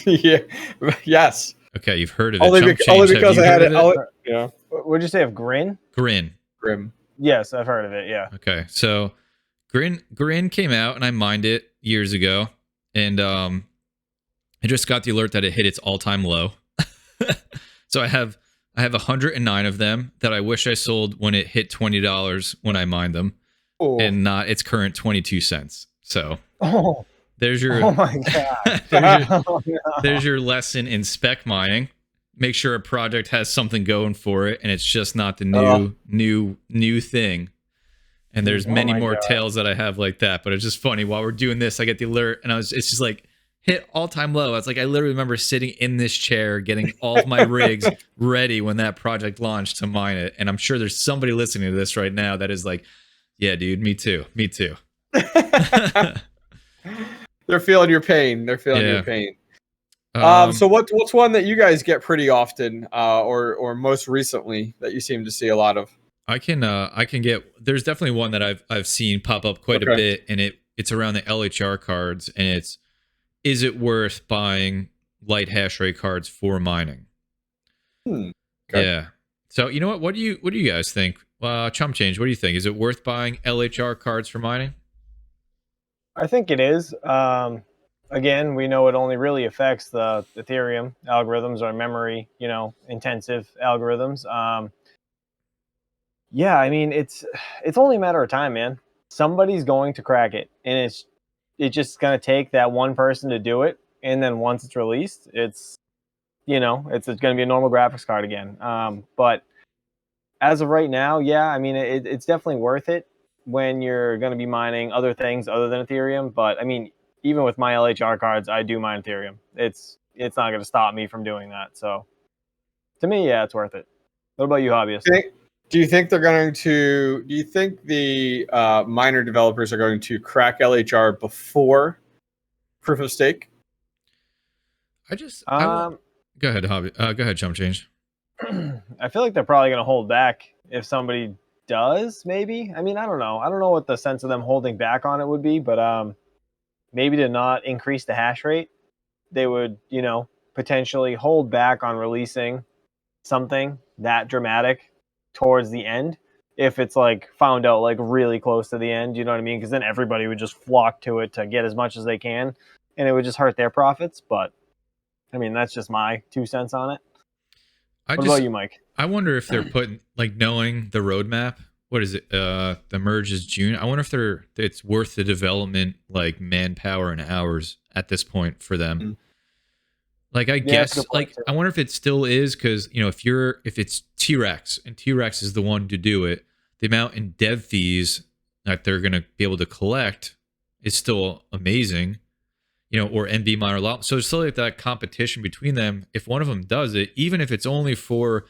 Yeah. Yes.
Okay, you've heard of it.
Only because I had it. Yeah.
What'd you say of Grin?
Grin.
Yes, I've heard of it. Yeah.
Okay, so Grin came out, and I mined it years ago, and I just got the alert that it hit its all-time low. So I have 109 of them that I wish I sold when it hit $20 when I mined them, and not its current 22 cents. So there's your
oh my god,
there's your lesson in spec mining. Make sure a project has something going for it, and it's just not the new thing. And there's many more tales that I have like that. But it's just funny. While we're doing this, I get the alert, and it's just like hit all-time low. It's like I literally remember sitting in this chair, getting all of my rigs ready when that project launched to mine it. And I'm sure there's somebody listening to this right now that is like, "Yeah, dude, me too, me too."
They're feeling your pain. They're feeling your pain. So what's one that you guys get pretty often, or most recently that you seem to see a lot of?
I can get. There's definitely one that I've seen pop up quite a bit, and it's around the LHR cards, and it's, is it worth buying light hash rate cards for mining?
Okay.
Yeah. So you know what? What do you guys think? ChumpChange, what do you think? Is it worth buying LHR cards for mining?
I think it is. Again, we know it only really affects the Ethereum algorithms or memory, intensive algorithms. Yeah, I mean, it's only a matter of time, man. Somebody's going to crack it, and it's just going to take that one person to do it. And then once it's released, it's going to be a normal graphics card again. But as of right now, yeah, I mean, it's definitely worth it when you're going to be mining other things other than Ethereum. But I mean, even with my LHR cards, I do mine Ethereum. It's not going to stop me from doing that. So to me, yeah, it's worth it. What about you, Hobbyist?
Do you think they're going to? Do you think the miner developers are going to crack LHR before proof of stake?
Go ahead, Hobby. Go ahead, ChumpChange.
I feel like they're probably going to hold back if somebody does. Maybe. I mean, I don't know. I don't know what the sense of them holding back on it would be, but maybe to not increase the hash rate, they would, potentially hold back on releasing something that dramatic towards the end if it's like found out like really close to the end, you know what I mean? Because then everybody would just flock to it to get as much as they can, and it would just hurt their profits. But I mean, that's just my 2 cents on it. What about you, Mike?
I wonder if they're putting, like, knowing the roadmap. What is it? The merge is June. I wonder if it's worth the development, like, manpower and hours at this point for them. Mm-hmm. Like, I guess, like, I wonder if it still is, because, if it's T-Rex, and T-Rex is the one to do it, the amount in dev fees that they're going to be able to collect is still amazing, or NB Miner Law. So it's still like that competition between them. If one of them does it, even if it's only for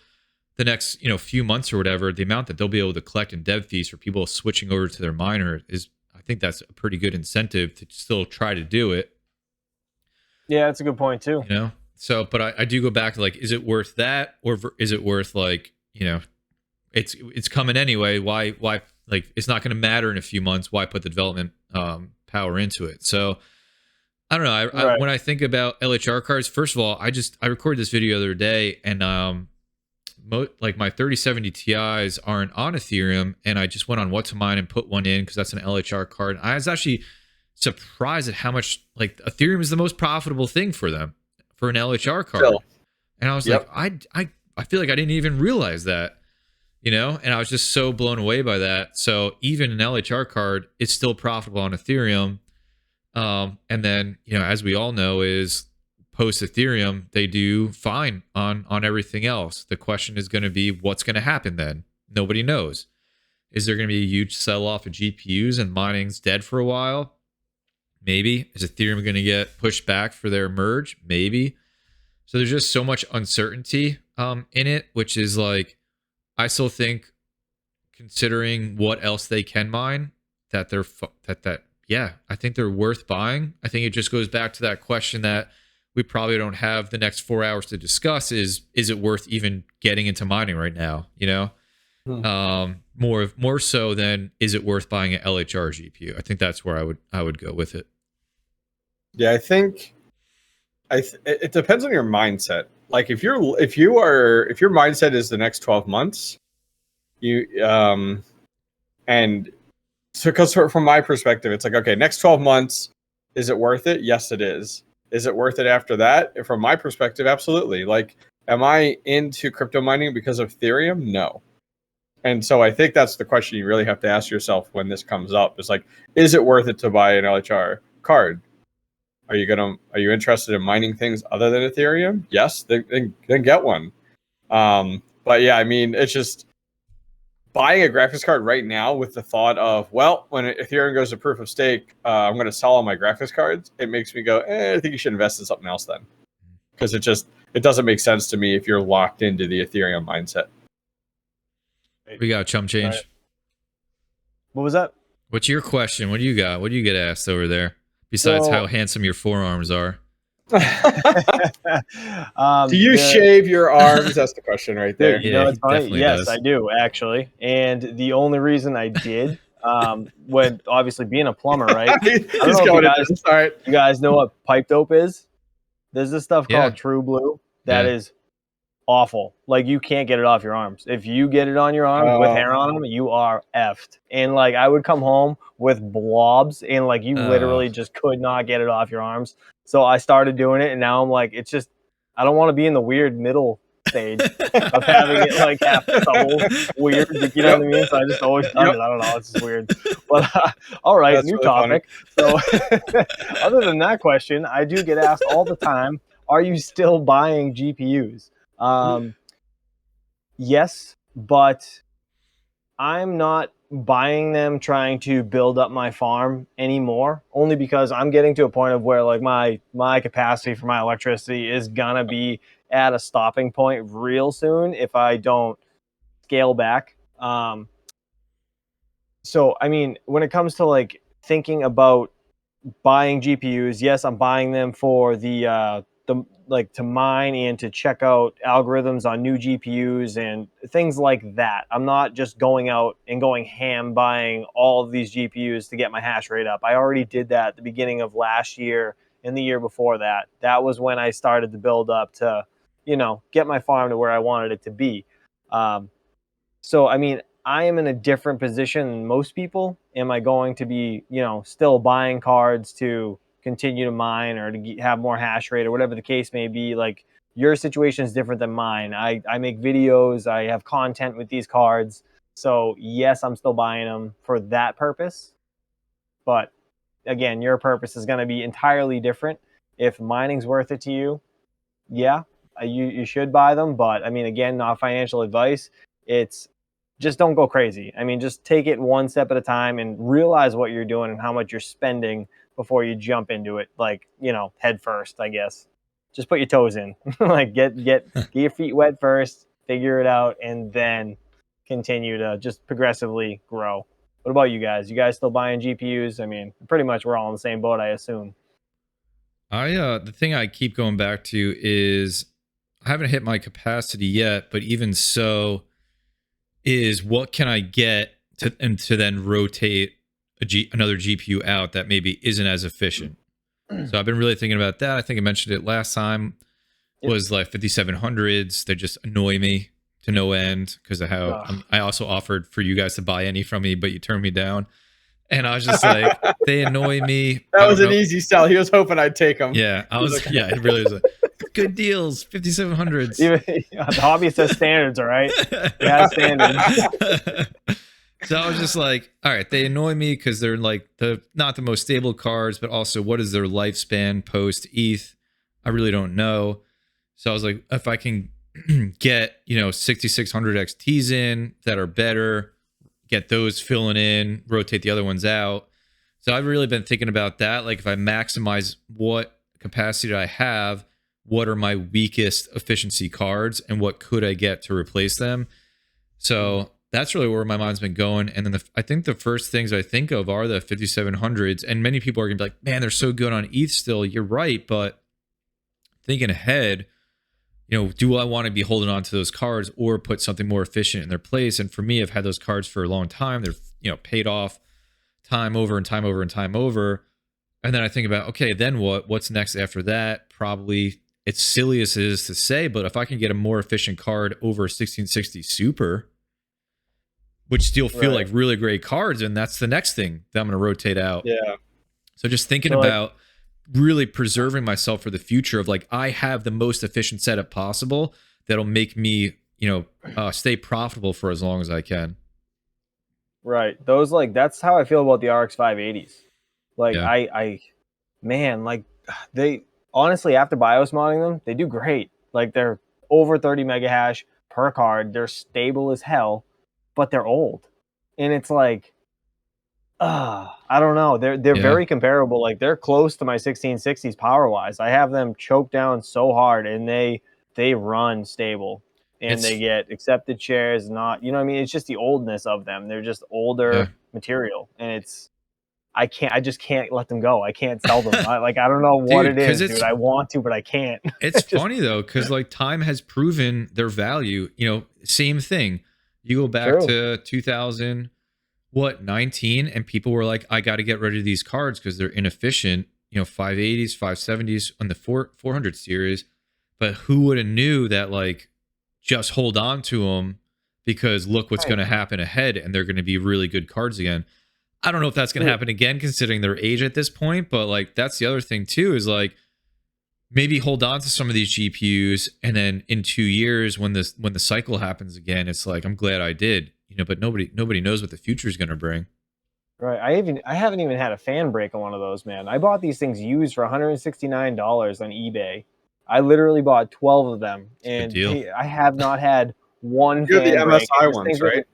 the next, few months or whatever, the amount that they'll be able to collect in dev fees for people switching over to their miner is, I think that's a pretty good incentive to still try to do it.
Yeah, that's a good point too.
So, but I do go back to, like, is it worth that, or is it worth, like, it's coming anyway. Why like, it's not going to matter in a few months. Why put the development power into it? So I don't know. When I think about LHR cards, first of all, I recorded this video the other day, and like my 3070 Ti's aren't on Ethereum, and I just went on OCTOMINER and put one in because that's an LHR card. I was actually surprised at how much, like, Ethereum is the most profitable thing for them for an LHR card. Still. And I was like, I feel like I didn't even realize that, and I was just so blown away by that. So even an LHR card is still profitable on Ethereum. And then, as we all know, is post Ethereum, they do fine on everything else. The question is going to be, what's going to happen then? Nobody knows. Is there going to be a huge sell-off of GPUs and mining's dead for a while? Maybe. Is Ethereum going to get pushed back for their merge? Maybe. So there's just so much uncertainty in it, which is, like, I still think, considering what else they can mine, that they're yeah, I think they're worth buying. I think it just goes back to that question that we probably don't have the next 4 hours to discuss: is it worth even getting into mining right now? More so than, is it worth buying an LHR GPU? I think that's where I would go with it.
Yeah, I think it depends on your mindset. Like, if your mindset is the next 12 months, and so, because from my perspective, it's like, okay, next 12 months, is it worth it? Yes, it is. Is it worth it after that? From my perspective, absolutely. Like, am I into crypto mining because of Ethereum? No. And so I think that's the question you really have to ask yourself when this comes up. Is like, is it worth it to buy an LHR card? Are you interested in mining things other than Ethereum? Yes, then get one. But yeah, I mean, it's just buying a graphics card right now with the thought of, well, when Ethereum goes to proof of stake, I'm going to sell all my graphics cards. It makes me go, I think you should invest in something else then, because it doesn't make sense to me if you're locked into the Ethereum mindset.
We got chump change.
Right. What was that?
What's your question? What do you got? What do you get asked over there? Besides how handsome your forearms are.
Do you shave your arms? That's the question right there.
You know, it's funny. Yes, I do actually. And the only reason I did, when obviously being a plumber, right? I don't know if you guys know what pipe dope is. There's this stuff called True Blue that is awful. Like, you can't get it off your arms. If you get it on your arms with hair on them, you are effed. And like, I would come home with blobs, and like, you literally just could not get it off your arms. So I started doing it, and now I'm like, it's just, I don't want to be in the weird middle stage of having it like half stubble weird. You know what I mean? So I just always done it. I don't know. It's just weird. But all right, that's new really topic. Funny. So other than that question, I do get asked all the time, are you still buying GPUs? Yes, but I'm not buying them trying to build up my farm anymore, only because I'm getting to a point of where like my capacity for my electricity is gonna be at a stopping point real soon if I don't scale back. So I mean, when it comes to like thinking about buying GPUs, yes, I'm buying them for the like to mine and to check out algorithms on new GPUs and things like that. I'm not just going out and going ham buying all of these GPUs to get my hash rate up. I already did that at the beginning of last year and the year before that. That was when I started to build up to, you know, get my farm to where I wanted it to be. So, I mean, I am in a different position than most people. Am I going to be, you know, still buying cards to continue to mine or to have more hash rate or whatever the case may be? Like, your situation is different than mine. I make videos, I have content with these cards. So yes, I'm still buying them for that purpose. But again, your purpose is going to be entirely different. If mining's worth it to you, yeah, you should buy them. But I mean, again, not financial advice. It's just don't go crazy. I mean, just take it one step at a time and realize what you're doing and how much you're spending before you jump into it, like, you know, head first, I guess. Just put your toes in. Like, get your feet wet first, figure it out, and then continue to just progressively grow. What about you guys? You guys still buying GPUs? I mean, pretty much we're all in the same boat, I assume.
The thing I keep going back to is I haven't hit my capacity yet, but even so, is what can I get to then rotate another GPU out that maybe isn't as efficient. So I've been really thinking about that. I think I mentioned it last time. Was like 5700s. They just annoy me to no end because of how I also offered for you guys to buy any from me, but you turned me down. And I was just like, they annoy me.
That was an easy sell. He was hoping I'd take them.
Yeah, I was. Yeah, it really was. Good deals, 5700s.
The hobbyist has standards, all right? It has standards.
So I was just like, all right, they annoy me because they're like not the most stable cards, but also what is their lifespan post ETH? I really don't know. So I was like, if I can get, 6600 XTs in that are better, get those filling in, rotate the other ones out. So I've really been thinking about that. Like, if I maximize what capacity I have, what are my weakest efficiency cards and what could I get to replace them? So that's really where my mind's been going. And then I think the first things I think of are the 5700s. And many people are going to be like, man, they're so good on ETH still. You're right. But thinking ahead, do I want to be holding on to those cards or put something more efficient in their place? And for me, I've had those cards for a long time. They're, paid off time over and time over and time over. And then I think about, okay, then what? What's next after that? Probably, it's silly as it is to say, but if I can get a more efficient card over 1660 Super, which still feel like really great cards, and that's the next thing that I'm going to rotate out.
Yeah.
So just thinking about really preserving myself for the future of like, I have the most efficient setup possible that'll make me, stay profitable for as long as I can.
Right. Those, like, that's how I feel about the RX 580s. Like,
Yeah.
man, like, they honestly, after BIOS modding them, they do great. Like, they're over 30 mega hash per card. They're stable as hell, but they're old. And it's like, I don't know. They're
Yeah.
very comparable. Like, they're close to my 1660s power wise. I have them choked down so hard, and they run stable, and they get accepted shares. Not, you know what I mean? It's just the oldness of them. They're just older material, and it's I just can't let them go. I can't sell them. I don't know what it is, dude. I want to, but I can't.
It's funny though, because like time has proven their value. Same thing. You go back to 2019, and people were like, I got to get rid of these cards because they're inefficient. 580s, 570s on the 400 series. But who would have knew that, like, just hold on to them because look what's going to happen ahead, and they're going to be really good cards again. I don't know if that's going to happen again considering their age at this point, but like that's the other thing too, is like maybe hold on to some of these GPUs, and then in 2 years when the cycle happens again, it's like, I'm glad I did, but nobody knows what the future is going to bring.
Right. I haven't even had a fan break on one of those, man. I bought these things used for $169 on eBay. I literally bought 12 of them, and I have not had one fan break.
You're the MSI ones, right?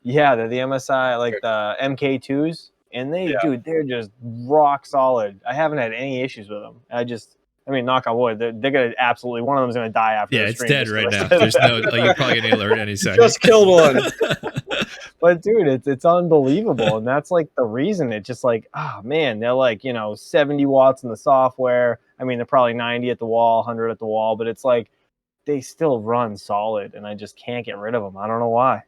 Yeah, they're the MSI, like the MK2s, and dude, they're just rock solid. I haven't had any issues with them. I mean, knock on wood, they're gonna absolutely, one of them's gonna die after.
Yeah, it's dead right now. There's no, like, you're probably gonna alert any second.
Just killed one.
But dude, it's unbelievable, and that's like the reason. It's just like, man, they're like 70 watts in the software. I mean, they're probably 90 at the wall, 100 at the wall, but it's like they still run solid, and I just can't get rid of them. I don't know why.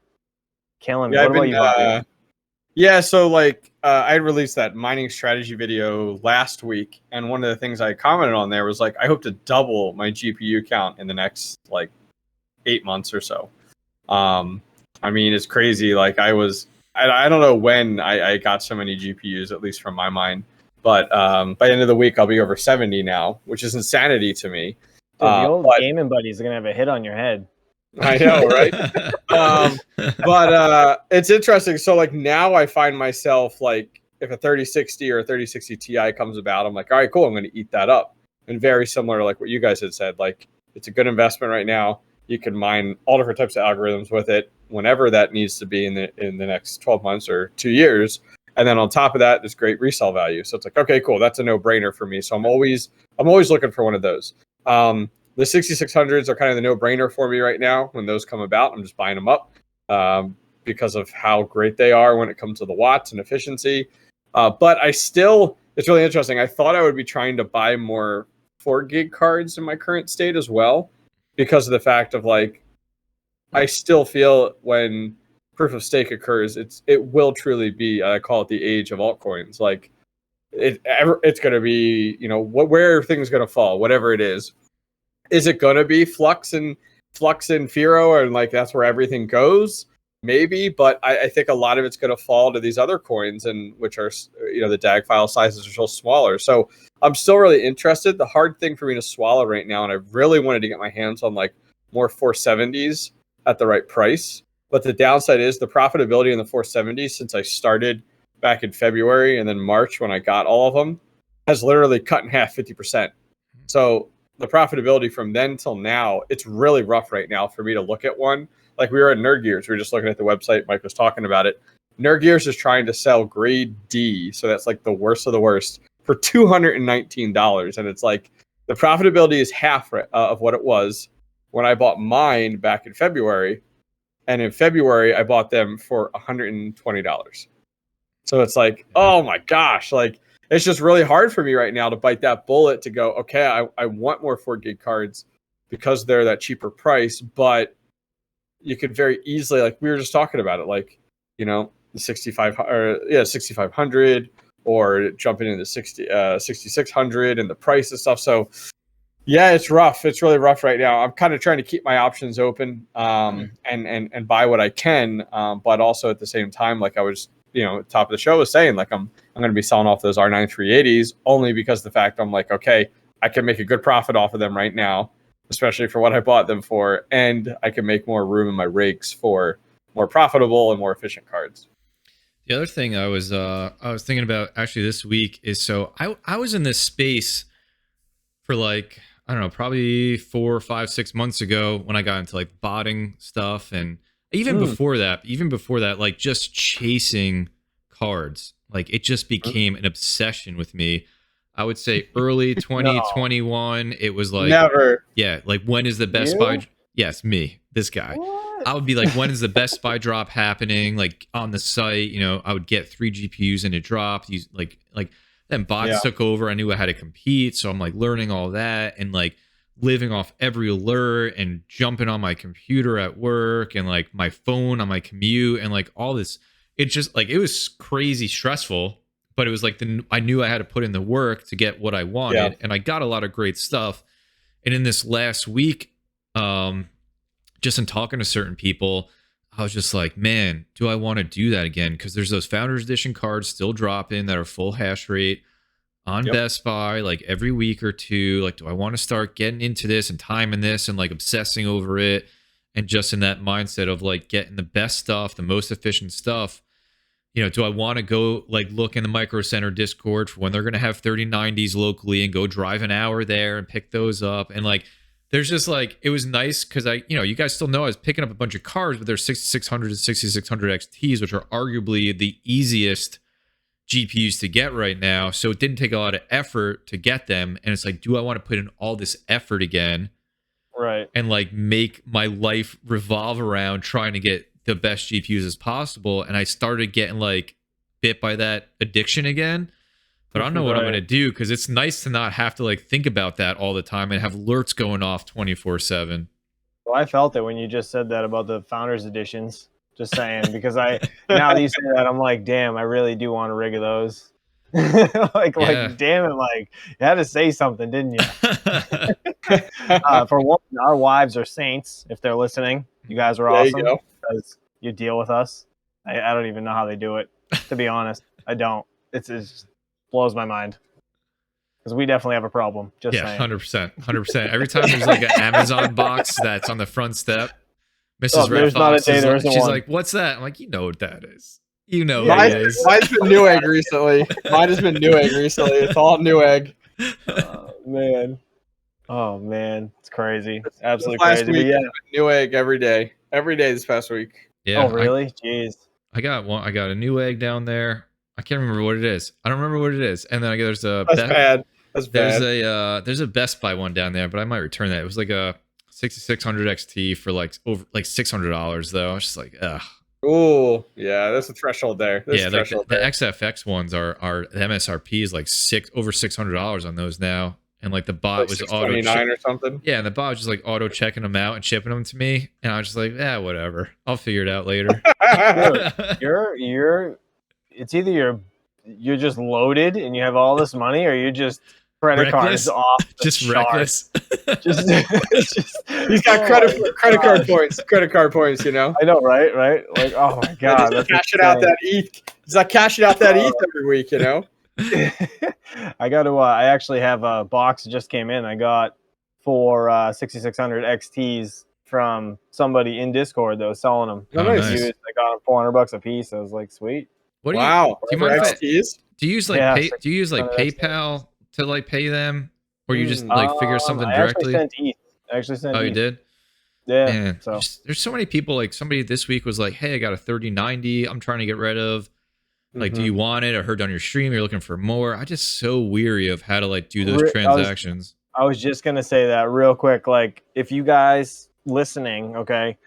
Killing me.
Yeah,
what about you, Bobby?
Yeah, so like I released that mining strategy video last week, and one of the things I commented on there was like, I hope to double my GPU count in the next like 8 months or so. I mean, it's crazy. Like I don't know when I got so many GPUs, at least from my mind, but by the end of the week I'll be over 70 now, which is insanity to me.
Dude, the old gaming buddies are gonna have a hit on your head.
I know, right? But it's interesting. So like now I find myself like, if a 3060 or a 3060 Ti comes about, I'm like, all right, cool, I'm going to eat that up. And very similar to like what you guys had said, like it's a good investment right now. You can mine all different types of algorithms with it whenever that needs to be in the next 12 months or 2 years. And then on top of that, there's great resale value. So it's like, okay, cool, that's a no-brainer for me. So I'm always looking for one of those. The 6600s are kind of the no-brainer for me right now. When those come about, I'm just buying them up because of how great they are when it comes to the watts and efficiency. But it's really interesting. I thought I would be trying to buy more 4 gig cards in my current state as well, because of the fact of like, I still feel when proof of stake occurs, it will truly be, I call it the age of altcoins. Like it's going to be, where things going to fall, whatever it is. Is it going to be Flux and Firo, and like that's where everything goes? Maybe, but I think a lot of it's going to fall to these other coins, and which are, the DAG file sizes are still smaller. So I'm still really interested. The hard thing for me to swallow right now, and I really wanted to get my hands on like more 470s at the right price. But the downside is the profitability in the 470s, since I started back in February and then March when I got all of them, has literally cut in half, 50%. So the profitability from then till now, it's really rough right now for me to look at one. Like we were at Nerd Gears, we were just looking at the website, Mike was talking about it. Nerd Gears is trying to sell grade D, so that's like the worst of the worst, for $219. And it's like the profitability is half of what it was when I bought mine back in February. And in February, I bought them for $120. So it's like, oh my gosh, like it's just really hard for me right now to bite that bullet to go, okay, I want more 4 gig cards because they're that cheaper price, but you could very easily, like we were just talking about it, like, the 6500 or jumping into 6600 and the price and stuff. So yeah, it's rough. It's really rough right now. I'm kind of trying to keep my options open and buy what I can. But also at the same time, like I was top of the show was saying, like, I'm going to be selling off those R9 380s only because the fact I'm like, okay, I can make a good profit off of them right now, especially for what I bought them for, and I can make more room in my rigs for more profitable and more efficient cards.
The other thing I was thinking about actually this week is, so I was in this space for like, I don't know, probably 4, 5, 6 months ago when I got into like botting stuff, and even before that, like just chasing cards. Like it just became an obsession with me. I would say early 2021, it was like,
never.
Yeah, like when is the Best Buy? Yes, me, this guy. What? I would be like, when is the Best Buy drop happening? Like on the site, I would get 3 GPUs and it dropped. Like then bots took over. I knew I had to compete, so I'm like learning all that and like living off every alert and jumping on my computer at work and like my phone on my commute and like all this. It just like, it was crazy stressful, but it was like I knew I had to put in the work to get what I wanted, and I got a lot of great stuff. And in this last week, just in talking to certain people, I was just like, man, do I want to do that again? Because there's those Founders Edition cards still dropping that are full hash rate on Best Buy, like every week or two. Like, do I want to start getting into this and timing this and like obsessing over it? And just in that mindset of like getting the best stuff, the most efficient stuff. Do I want to go like look in the Micro Center Discord for when they're going to have 3090s locally and go drive an hour there and pick those up? And like, there's just like, it was nice because you guys still know I was picking up a bunch of cards, but they're 6600 and 6600 XTs, which are arguably the easiest GPUs to get right now. So it didn't take a lot of effort to get them. And it's like, do I want to put in all this effort again?
Right.
And like make my life revolve around trying to get the best GPUs as possible. And I started getting like bit by that addiction again. But I don't know what I'm going to do, because it's nice to not have to like think about that all the time and have alerts going off 24/7.
Well, I felt it when you just said that about the Founders Editions. Just saying, because now that you say that, I'm like, damn, I really do want a rig of those. like damn it, like you had to say something, didn't you? For one, our wives are saints. If they're listening, you guys are awesome because you deal with us. I don't even know how they do it, to be honest. I don't. It just blows my mind, because we definitely have a problem. Just saying.
100%. Every time there's like an Amazon box that's on the front step, Mrs. Red Fox is like, she's like, "What's that?" I'm like, "You know what that is. You know what it is."
Mine's been Newegg recently. Mine has been Newegg recently. It's all Newegg.
Oh man, it's crazy. Absolutely
last
crazy.
Week,
but yeah,
Newegg every day this past week.
Yeah.
Oh really? Jeez.
I got a Newegg down there. I can't remember what it is. I don't remember what it is. And then there's a there's a Best Buy one down there, but I might return that. It was like a 6600 XT for like over like $600 though. I was just like, ugh.
Oh yeah, that's a threshold there.
The XFX ones are the MSRP is like over $600 on those now. And like the bot
like
was
auto or something.
Yeah, and the bot was just like auto checking them out and shipping them to me. And I was just like, whatever. I'll figure it out later.
It's either you're just loaded and you have all this money, or you're just credit cards off the
just
charts.
Reckless.
just
he's got credit card points,
I know, right? Like, oh my god,
that's cashing out that ETH. He's like cashing out that ETH every week,
I got to I actually have a box that just came in. I got 4 6600 XTs from somebody in Discord that was selling them.
Oh, nice.
I got them $400 a piece. I was like, sweet.
Do you use like PayPal to like pay them, or you just like figure something directly?
I actually sent ETH.
You did?
Yeah.
Man, so there's so many people. Like somebody this week was like, "Hey, I got a 3090. I'm trying to get rid of. Like, do you want it? I heard on your stream you're looking for more." I'm just so weary of how to like do those transactions.
I was just gonna say that real quick. Like, if you guys listening, okay,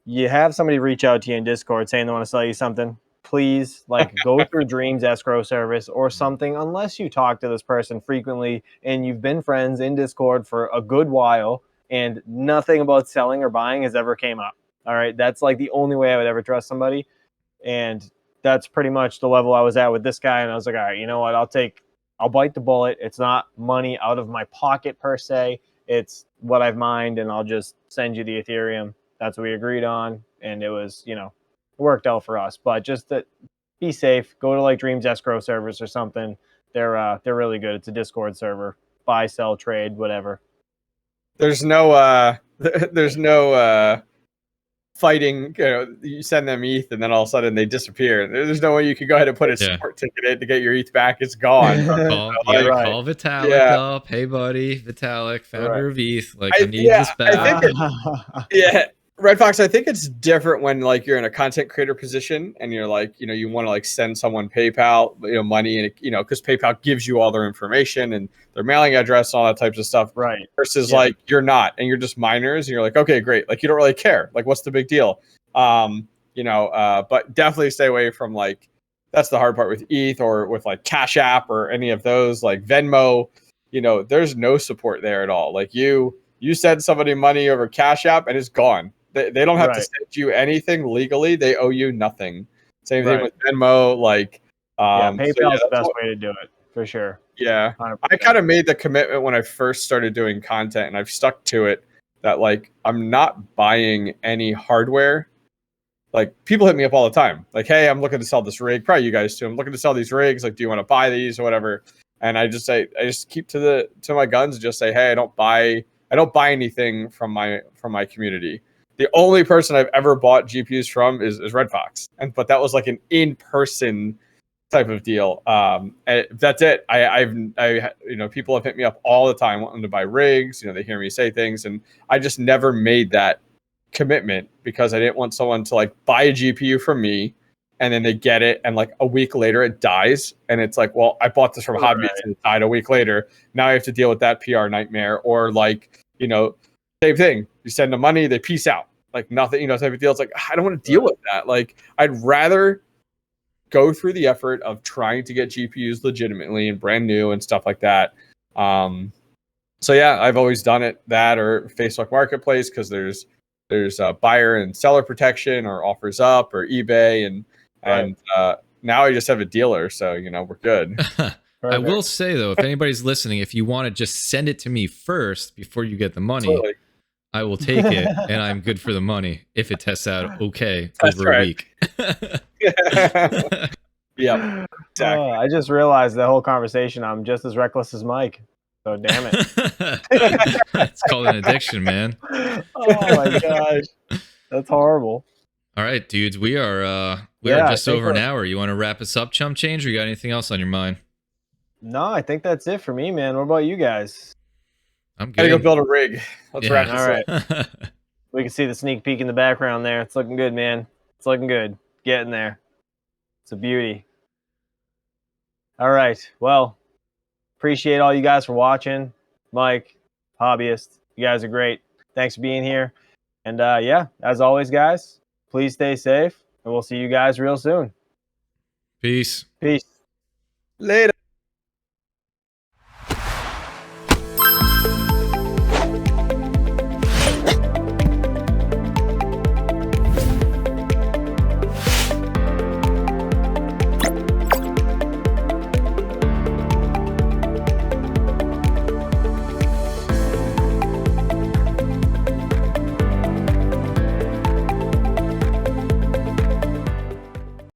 you have somebody reach out to you in Discord saying they want to sell you something, please like go through Dreams escrow service or something, unless you talk to this person frequently and you've been friends in Discord for a good while and nothing about selling or buying has ever came up. All right, that's like the only way I would ever trust somebody, and that's pretty much the level I was at with this guy. And I was like, all right, you know what, I'll bite the bullet. It's not money out of my pocket per se, it's what I've mined, and I'll just send you the Ethereum. That's what we agreed on, and it was, it worked out for us. But just that, be safe. Go to like Dreams escrow servers or something. They're really good. It's a Discord server. Buy, sell, trade, whatever.
There's no there's no fighting. You send them ETH and then all of a sudden they disappear. There's no way you can go ahead and put a support ticket in to get your ETH back. It's gone.
Call Vitalik up. Hey buddy, Vitalik, founder of ETH. Like I need this back.
Red Fox, I think it's different when like you're in a content creator position and you're like, you want to like send someone PayPal, money, and because PayPal gives you all their information and their mailing address and all that types of stuff.
Right.
Versus like you're not, and you're just miners, and you're like, okay, great. Like you don't really care. Like what's the big deal? But definitely stay away from like, that's the hard part with ETH or with like Cash App or any of those, like Venmo. There's no support there at all. Like you send somebody money over Cash App and it's gone. They don't have to send you anything legally. They owe you nothing. Same thing with Venmo. Like,
PayPal is the best way to do it for sure.
Yeah,
100%.
I kind of made the commitment when I first started doing content, and I've stuck to it. That like I'm not buying any hardware. Like people hit me up all the time. Like, hey, I'm looking to sell this rig. Probably you guys too. I'm looking to sell these rigs. Like, do you want to buy these or whatever? And I just keep to my guns. And just say, hey, I don't buy anything from my community. The only person I've ever bought GPUs from is Red Fox, but that was like an in-person type of deal. And that's it. People have hit me up all the time wanting to buy rigs. They hear me say things, and I just never made that commitment because I didn't want someone to like buy a GPU from me and then they get it and like a week later it dies, and it's like, well, I bought this from Hobbyist and it died a week later. Now I have to deal with that PR nightmare. Or like, same thing. You send them money, they peace out. Like nothing, type of deal. It's like, I don't want to deal with that. Like, I'd rather go through the effort of trying to get GPUs legitimately and brand new and stuff like that. So yeah, I've always done it that or Facebook Marketplace because there's buyer and seller protection or offers up or eBay and now I just have a dealer, so we're good.
I will say though, if anybody's listening, if you want to just send it to me first before you get the money.
Totally.
I will take it, and I'm good for the money if it tests out okay over a week.
Yeah, exactly.
I just realized the whole conversation, I'm just as reckless as Mike. So damn it.
It's called an addiction, man.
Oh my gosh, that's horrible.
All right, dudes, we are just over an hour. You want to wrap us up, Chump Change, or you got anything else on your mind?
No, I think that's it for me, man. What about you guys?
I'm good.
Gotta go build a rig. Let's wrap this
up. All right. We can see the sneak peek in the background there. It's looking good, man. It's looking good. Getting there. It's a beauty. All right. Well, appreciate all you guys for watching. Mike, Hobbyist, you guys are great. Thanks for being here. And as always, guys, please stay safe, and we'll see you guys real soon.
Peace.
Peace.
Later.